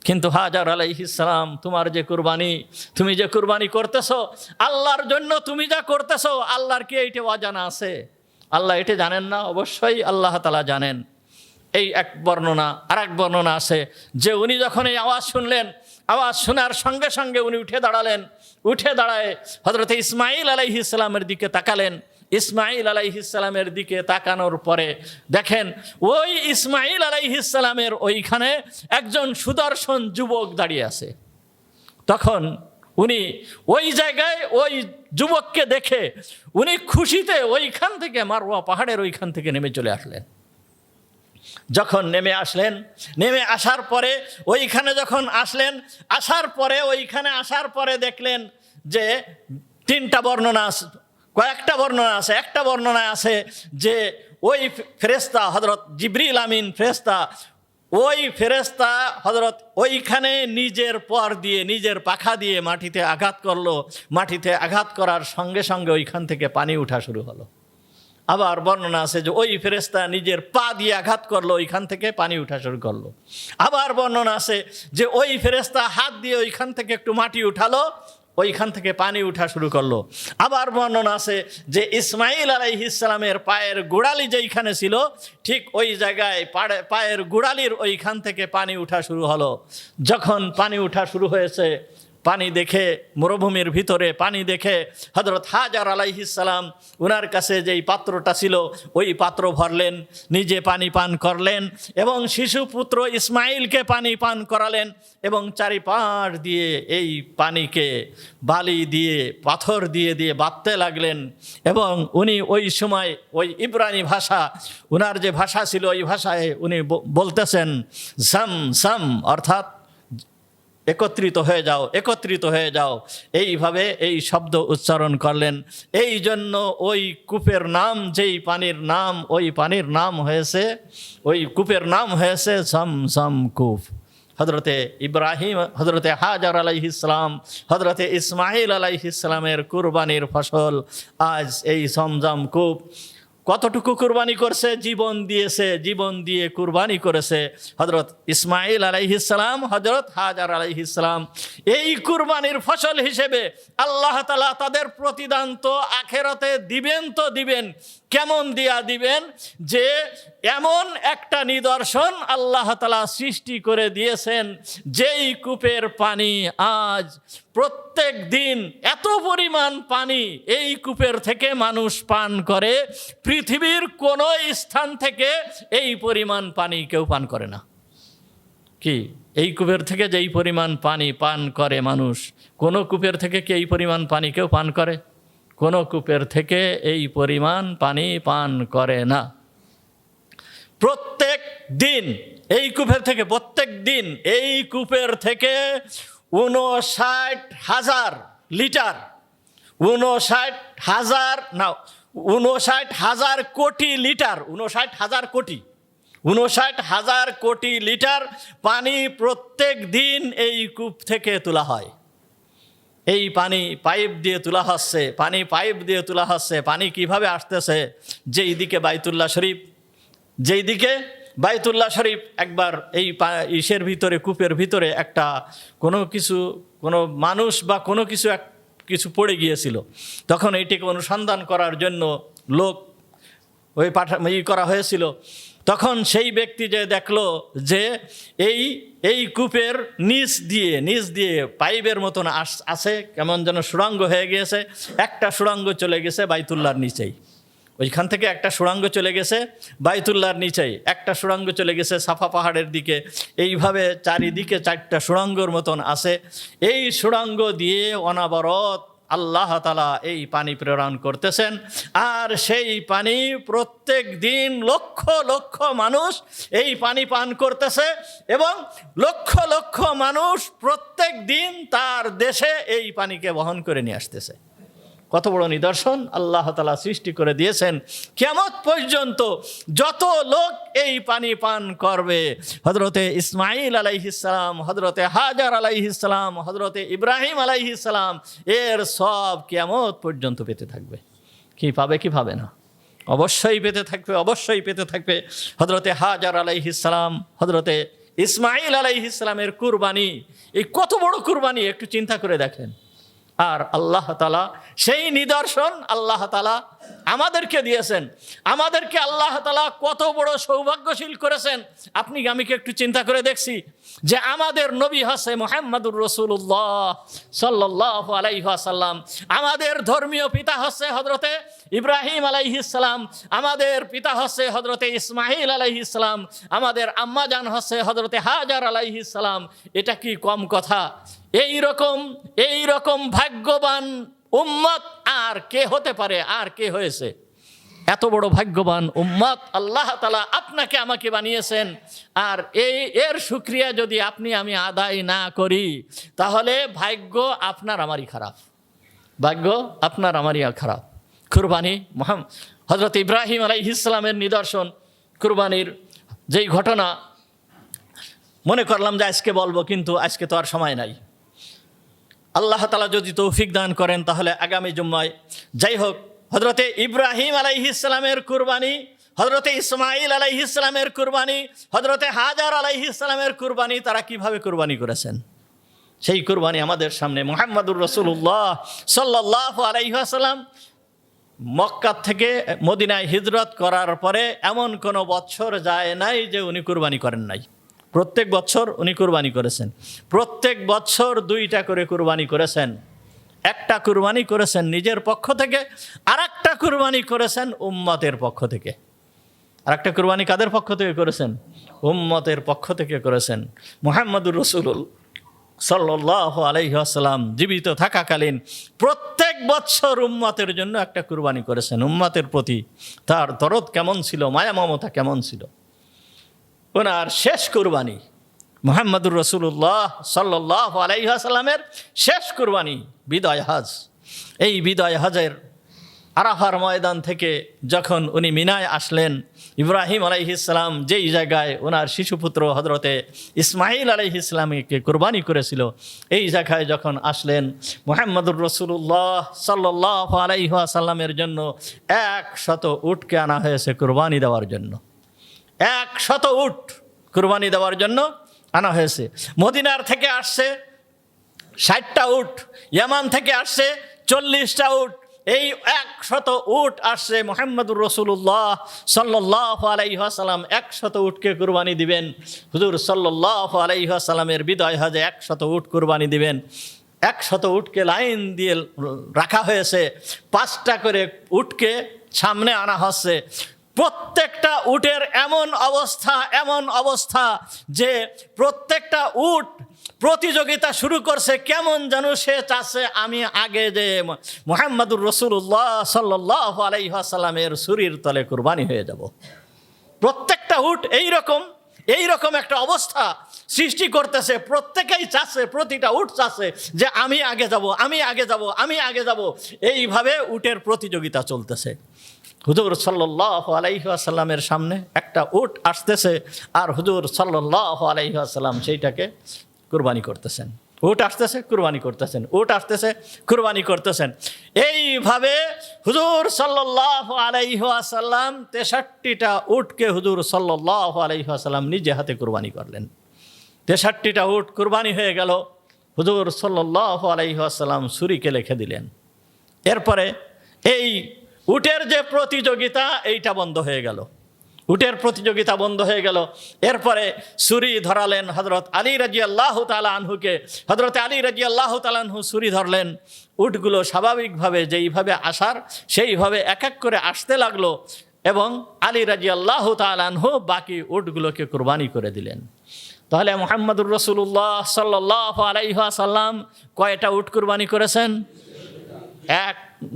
কিন্তু হাজার আলাইহিস সালাম, তোমার যে কুরবানি, তুমি যে কুরবানি করতেছো আল্লাহর জন্য, তুমি যা করতেছো আল্লাহর কি এইটা অজানা আছে? আল্লাহ এটা জানেন না? অবশ্যই আল্লাহ তাআলা জানেন। এই এক বর্ণনা। আর এক বর্ণনা আছে যে উনি যখন এই আওয়াজ শুনলেন, আওয়াজ শোনার সঙ্গে সঙ্গে উনি উঠে দাঁড়ালেন। উঠে দাঁড়ায় হযরতে ইসমাইল আলাইহিস সালামের দিকে তাকালেন। ইসমাইল আলাইহিস সালামের দিকে তাকানোর পরে দেখেন ওই ইসমাইল আলাইহিস সালামের ওইখানে একজন সুদর্শন যুবক দাঁড়িয়ে আছে। তখন উনি ওই জায়গায় ওই যুবককে দেখে উনি খুশিতে ওইখান থেকে, মারওয়া পাহাড়ের ওইখান থেকে নেমে চলে আসলেন। যখন নেমে আসলেন, নেমে আসার পরে ওইখানে যখন আসলেন, আসার পরে ওইখানে আসার পরে দেখলেন যে 3টা বর্ণনা আছে, কয়েকটা বর্ণনা আছে। একটা বর্ণনায় আছে যে ওই ফেরেশতা হযরত জিবরিল আমিন ফেরেশতা, ওই ফেরেশতা হযরত ওইখানে নিজের পর দিয়ে, নিজের পাখা দিয়ে মাটিতে আঘাত করলো। মাটিতে আঘাত করার সঙ্গে সঙ্গে ওইখান থেকে পানি ওঠা শুরু হলো। আবার বর্ণনা আছে যে ওই ফেরেশতা নিজের পা দিয়ে আঘাত করলো, ওইখান থেকে পানি উঠা শুরু করলো। আবার বর্ণনা আছে যে ওই ফেরেশতা হাত দিয়ে ওইখান থেকে একটু মাটি উঠালো, ওইখান থেকে পানি উঠা শুরু করলো। আবার বর্ণনা আছে যে ইসমাইল আলাইহিস সালামের পায়ের গোড়ালি যেইখানে ছিল ঠিক ওই জায়গায় পায়ের গোড়ালির ওইখান থেকে পানি উঠা শুরু হলো। যখন পানি উঠা শুরু হয়েছে, পানি দেখে, মরুভূমির ভিতরে পানি দেখে হযরত হাজার আলাইহিস সালাম ওনার কাছে যেই পাত্রটা ছিল ওই পাত্র ভরলেন, নিজে পানি পান করলেন এবং শিশুপুত্র ইসমাইলকে পানি পান করালেন এবং চারিপাশ দিয়ে এই পানিকে বালি দিয়ে, পাথর দিয়ে দিয়ে বাঁধতে লাগলেন। এবং উনি ওই সময় ওই ইব্রানি ভাষা, ওনার যে ভাষা ছিল ওই ভাষায় উনি বলতেছেন সাম সাম, অর্থাৎ একত্রিত হয়ে যাও, একত্রিত হয়ে যাও, এইভাবে এই শব্দ উচ্চারণ করলেন। এই জন্য ওই কূপের নাম, যেই পানির নাম, ওই পানির নাম হয়েছে, ওই কূপের নাম হয়েছে জমজম কূপ। হযরতে ইব্রাহিম, হযরতে হাজার আলাইহিস সালাম, হযরতে ইসমাইল আলাইহিস সালামের কুরবানির ফসল আজ এই জমজম কূপ। কতটুকু কুরবানি করছে? জীবন দিয়েছে, জীবন দিয়ে কুরবানি করেছে হযরত ইসমাঈল আলাইহিস সালাম, হযরত হাজার আলাইহিস সালাম। এই কুরবানির ফসল হিসেবে আল্লাহ তাআলা তাদের প্রতিদান তো আখিরাতে দিবেন, তো দিবেন। কেমন দিয়া দিবেন? যে এমন একটা নিদর্শন আল্লাহ তাআলা সৃষ্টি করে দিয়েছেন, যেই কূপের পানি আজ প্রত্যেক দিন এত পরিমাণ পানি এই কূপের থেকে মানুষ পান করে, পৃথিবীর কোনো স্থান থেকে এই পরিমাণ পানি কেউ পান করে না। কি এই কূপের থেকে যেই পরিমাণ পানি পান করে মানুষ, কোনো কূপের থেকে কি এই পরিমাণ পানি কেউ পান করে? কোনো কূপের থেকে এই পরিমাণ পানি পান করে না। প্রত্যেক দিন এই কূপের থেকে, প্রত্যেক দিন এই কূপের থেকে 59,000 লিটার, 59,000 কোটি লিটার, 59,000 কোটি লিটার পানি প্রত্যেক দিন এই কূপ থেকে তোলা হয়। এই পানি পাইপ দিয়ে তোলা হচ্ছে, পাইপ দিয়ে তোলা হচ্ছে। পানি কিভাবে আসতেছে? যেই দিকে বাইতুল্লাহ শরীফ, একবার এই ইসের ভিতরে, কূপের ভিতরে একটা কোনো মানুষ বা কোনো কিছু পড়ে গিয়েছিল। তখন এইটিকে অনুসন্ধান করার জন্য লোক করা হয়েছিল। তখন সেই ব্যক্তি যে দেখলো যে এই কূপের নিচ দিয়ে পাইপের মতন আছে, কেমন যেন সুড়ঙ্গ হয়ে গিয়েছে। একটা সুড়ঙ্গ চলে গেছে বাইতুল্লাহর নিচেই, ওইখান থেকে একটা সুড়ঙ্গ চলে গেছে বাইতুল্লাহর নিচেই, একটা সুড়ঙ্গ চলে গেছে সাফা পাহাড়ের দিকে। এইভাবে চারিদিকে 4টা সুড়ঙ্গর মতন আছে। এই সুড়ঙ্গ দিয়ে অনাবরত আল্লাহ তাআলা এই পানি প্রেরণ করতেছেন। আর সেই পানি প্রত্যেক দিন লক্ষ লক্ষ মানুষ এই পানি পান করতেছে, এবং লক্ষ লক্ষ মানুষ প্রত্যেক দিন তার দেশে এই পানিকে বহন করে নিয়ে আসতেছে। কত বড় নিদর্শন আল্লাহ তাআলা সৃষ্টি করে দিয়েছেন। কিয়ামত পর্যন্ত যত লোক এই পানি পান করবে, হযরতে ইসমাঈল আলাইহিস সালাম, হযরতে হাজার আলাইহিস সালাম, হযরতে ইব্রাহিম আলাইহিস সালাম, এর সব কিয়ামত পর্যন্ত পেতে থাকবে। কি পাবে, কি পাবে না? অবশ্যই পেতে থাকবে, অবশ্যই পেতে থাকবে। হযরতে হাজার আলাইহিস সালাম, হযরতে ইসমাঈল আলাইহিস সালামের কুরবানি, এই কত বড় কুরবানি একটু চিন্তা করে দেখেন। আর আল্লাহ তাআলা সেই নিদর্শন আল্লাহ তাআলা আমাদেরকে দিয়েছেন। আমাদেরকে আল্লাহ তাআলা কত বড় সৌভাগ্যশীল করেছেন। আপনি আমি কি একটু চিন্তা করে দেখছি যে আমাদের নবী হচ্ছে মুহাম্মদুর রাসূলুল্লাহ সাল্লাল্লাহু আলাইহি ওয়াসাল্লাম। আমাদের ধর্মীয় পিতা হচ্ছে হযরতে ইব্রাহিম আলাইহিস সালাম, আমাদের পিতা হচ্ছে হযরতে ইসমাঈল আলাইহিস সালাম, আমাদের আম্মা জান হচ্ছে হযরতে হাজার আলাইহিস সালাম। এটা কি কম কথা? এই রকম ভাগ্যবান উম্মত আর কে হতে পারে, আর কে হয়েছে? এত বড় ভাগ্যবান উম্মত আল্লাহ তাআলা আপনাকে আমাকে বানিয়েছেন। আর এর শুকরিয়া যদি আমি আদায় না করি, তাহলে ভাগ্য আপনার আমারই খারাপ, ভাগ্য আপনার আমারই খারাপ। কুরবানি হযরত ইব্রাহিম আলাইহিস সালামের নিদর্শন, কুরবানির যেই ঘটনা মনে করলাম যে আজকে বলবো, কিন্তু আজকে তো আর সময় নাই। আল্লাহ তাআলা যদি তৌফিক দান করেন তাহলে আগামী জুম্মায়, যাই হোক, হযরতে ইব্রাহিম আলাইহিস সালামের কুরবানি, হযরতে ইসমাঈল আলাইহিস সালামের কুরবানি, হযরতে হাজার আলাইহিস সালামের কুরবানি, তারা কিভাবে কুরবানি করেছেন সেই কুরবানি আমাদের সামনে। মুহাম্মদুর রাসূলুল্লাহ সাল্লাল্লাহু আলাইহি ওয়াসাল্লাম মক্কা থেকে মদিনায় হিজরত করার পরে এমন কোনো বছর যায় নাই যে উনি কুরবানি করেন নাই। প্রত্যেক বছর উনি কুরবানি করেছেন। প্রত্যেক বছর 2টা করে কুরবানি করেছেন। একটা কুরবানি করেছেন নিজের পক্ষ থেকে, আর একটা কুরবানি করেছেন উম্মতের পক্ষ থেকে। আর একটা কুরবানি কাদের পক্ষ থেকে করেছেন? উম্মতের পক্ষ থেকে করেছেন। মুহাম্মদুর রাসূলুল্লাহ সাল্লাল্লাহু আলাইহি ওয়াসাল্লাম জীবিত থাকাকালীন প্রত্যেক বছর উম্মতের জন্য একটা কুরবানি করেছেন। উম্মতের প্রতি তার দরদ কেমন ছিল, মায়া মমতা কেমন ছিল। ওনার শেষ কুরবানি মুহাম্মদুর রাসূলুল্লাহ সাল্লাল্লাহু আলাইহি ওয়াসাল্লামের শেষ কুরবানি বিদায় হজ। এই বিদায় হজের আরাফার ময়দান থেকে যখন উনি মিনায় আসলেন, ইব্রাহিম আলাইহিস সালাম যেই জায়গায় ওনার শিশুপুত্র হজরতে ইসমাইল আলাইহিস সালামকে কুরবানি করেছিল, এই জায়গায় যখন আসলেন, মুহাম্মদুর রাসূলুল্লাহ সাল্লাল্লাহু আলাইহি ওয়াসাল্লামের জন্য 100 উটকে আনা হয়েছে কুরবানি দেওয়ার জন্য। 100 উট কুরবানি দেওয়ার জন্য আনা হয়েছে। মদিনার থেকে আসছে 60টা উট, ইয়ামান থেকে আসছে 40টা উট। এই 100 উট আসছে। মুহাম্মদুর রাসূলুল্লাহ সাল্লাল্লাহু আলাইহি ওয়াসাল্লাম 100 উটকে কুরবানি দিবেন। হুজুর সাল্লাল্লাহু আলাইহি ওয়াসাল্লামের বিদায় হজে 100 উট কুরবানি দিবেন। 100 উটকে লাইন দিয়ে রাখা হয়েছে। 5টা করে উটকে সামনে আনা হচ্ছে। প্রত্যেকটা উটের এমন অবস্থা যে প্রত্যেকটা উট প্রতিযোগিতা শুরু করছে, কেমন যেন সে চাচ্ছে আমি আগে যে মুহাম্মদুর রাসূলুল্লাহ সাল্লাল্লাহু আলাইহি ওয়াসাল্লামের ছুরির তলে কুরবানি হয়ে যাব। প্রত্যেকটা উট এইরকম একটা অবস্থা সৃষ্টি করতেছে। প্রত্যেকেই চাচ্ছে, প্রতিটা উট চাচ্ছে যে আমি আগে যাব। এইভাবে উটের প্রতিযোগিতা চলতেছে। হুজুর সাল্লাল্লাহু আলাইহি ওয়াসাল্লামের সামনে একটা উট আসতেছে, আর হুজুর সাল্লাল্লাহু আলাইহি ওয়াসাল্লাম সেইটাকে কুরবানি করতেছেন। উট আসতেছে, কুরবানি করতেছেন, উট আসতেছে, কুরবানি করতেছেন। এইভাবে হুজুর সাল্লাল্লাহু আলাইহি ওয়াসাল্লাম 63টা উটকে হুজুর সাল্লাল্লাহু আলাইহি ওয়াসাল্লাম নিজে হাতে কুরবানি করলেন। 63টা উট কুরবানি হয়ে গেল। হুজুর সাল্লাল্লাহু আলাইহি ওয়াসাল্লাম ছুরিকে লিখে দিলেন। এরপরে এই উটের যে প্রতিযোগিতা এইটা বন্ধ হয়ে গেল। উটের প্রতিযোগিতা বন্ধ হয়ে গেল। এরপরে ছুরি ধরালেন হযরত আলী রাদিয়াল্লাহু তাআলা আনহুকে। হযরত আলী রাদিয়াল্লাহু তাআলা আনহু ছুরি ধরলেন। উটগুলো স্বাভাবিকভাবে যেইভাবে আসার সেইভাবে এক এক করে আসতে লাগলো, এবং আলী রাদিয়াল্লাহু তাআলা আনহু বাকি উটগুলোকে কুরবানি করে দিলেন। তাহলে মুহাম্মদুর রাসূলুল্লাহ সাল্লাল্লাহু আলাইহি ওয়াসাল্লাম কয়টা উট কুরবানি করেছেন?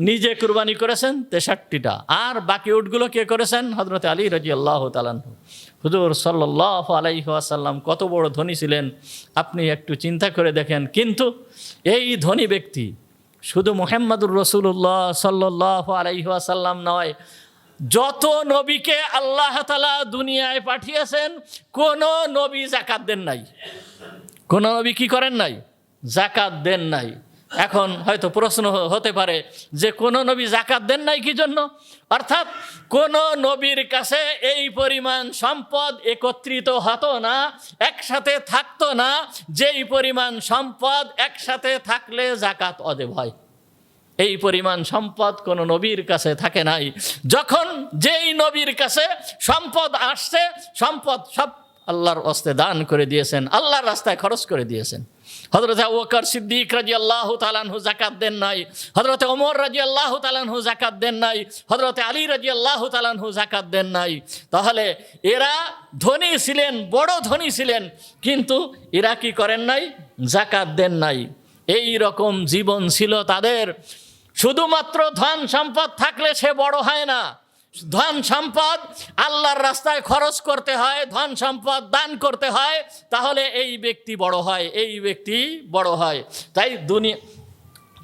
নিজে কুরবানি করেছেন 63টা, আর বাকি উটগুলো কে করেছেন? হযরত আলী রাদিয়াল্লাহু তাআলা আনহু। হুজুর সাল্লাল্লাহু আলাইহি ওয়াসাল্লাম কত বড় ধনী ছিলেন আপনি একটু চিন্তা করে দেখেন। কিন্তু এই ধনী ব্যক্তি শুধু মুহাম্মদুর রাসূলুল্লাহ সাল্লাল্লাহু আলাইহি ওয়াসাল্লাম নয়, যত নবীকে আল্লাহ তাআলা দুনিয়ায় পাঠিয়েছেন কোন নবী যাকাত দেন নাই। কোন নবী কি করেন নাই? যাকাত দেন নাই। এখন হয়তো প্রশ্ন হতে পারে যে কোন নবী যাকাত দেন নাই কি জন্য? অর্থাৎ কোন নবীর কাছে এই পরিমাণ সম্পদ একত্রিত হতো না, একসাথে থাকতো না, যেই পরিমাণ সম্পদ একসাথে থাকলে যাকাত অজেব হয়। এই পরিমাণ সম্পদ কোন নবীর কাছে থাকে নাই। যখন যেই নবীর কাছে সম্পদ আসছে, সম্পদ সব আল্লাহর রাস্তায় দান করে দিয়েছেন, আল্লাহর রাস্তায় খরচ করে দিয়েছেন। হযরত আবু বকর সিদ্দিক রাদিয়াল্লাহু তাআলা আনহু যাকাত দেন নাই, হযরত ওমর রাদিয়াল্লাহু তাআলা আনহু যাকাত দেন নাই, হযরত আলী রাদিয়াল্লাহু তাআলা আনহু যাকাত দেন নাই। তাহলে এরা ধনী ছিলেন, বড় ধনী ছিলেন, কিন্তু এরা কি করেন নাই? যাকাত দেন নাই। এই রকম জীবন ছিল তাদের। শুধুমাত্র ধন সম্পদ থাকলে সে বড় হয় না। ধন সম্পদ আল্লাহর রাস্তায় খরচ করতে হয়, ধন সম্পদ দান করতে হয়, তাহলে এই ব্যক্তি বড় হয়, এই ব্যক্তি বড় হয়। তাই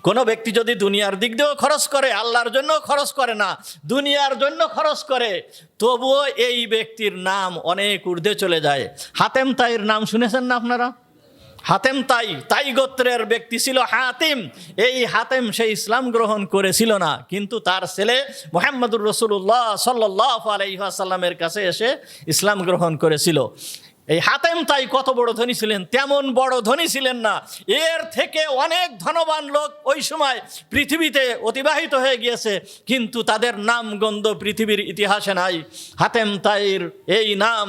কোনো ব্যক্তি যদি দুনিয়ার দিক দিয়েও খরচ করে, আল্লাহর জন্য খরচ করে না, দুনিয়ার জন্য খরচ করে, তবুও এই ব্যক্তির নাম অনেক ঊর্ধ্বে চলে যায়। হাতেম তাইর নাম শুনেছেন না আপনারা? হাতেম তাই গোত্রের ব্যক্তি ছিল হাতিম। এই হাতেম সে ইসলাম গ্রহণ করেছিল না, কিন্তু তার ছেলে মুহাম্মদুর রাসূলুল্লাহ সাল্লাল্লাহু আলাইহি ওয়াসাল্লামের কাছে এসে ইসলাম গ্রহণ করেছিল। এই হাতেম তাই কত বড় ধনী ছিলেন? তেমন বড় ধনী ছিলেন না, এর থেকে অনেক ধনবান লোক ওই সময় পৃথিবীতে অতিবাহিত হয়ে গিয়েছে, কিন্তু তাদের নাম গন্ধ পৃথিবীর ইতিহাসে নাই। হাতেম তাইর এই নাম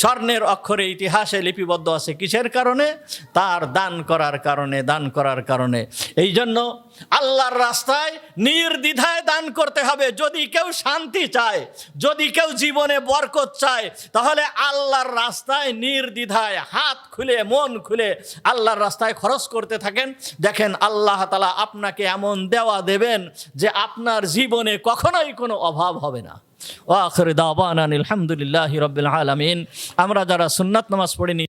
স্বর্ণের অক্ষরে ইতিহাসে লিপিবদ্ধ আছে। কিসের কারণে? তার দান করার কারণে। এই জন্য আল্লাহর রাস্তায় নির্দ্বিধায় দান করতে হবে। যদি কেউ শান্তি চায়, যদি কেউ জীবনে বরকত চায়, তাহলে আল্লাহর রাস্তায় নির্দ্বিধায় হাত খুলে মন খুলে আল্লাহর রাস্তায় খরচ করতে থাকেন। দেখেন আল্লাহ তাআলা আপনাকে এমন দেওয়া দেবেন যে আপনার জীবনে কখনোই কোনো অভাব হবে না। ওয়া আখিরু দাওয়ানা আলহামদুলিল্লাহি রাব্বিল আলামিন। আমরা যারা সুন্নাত নামাজ পড়িনি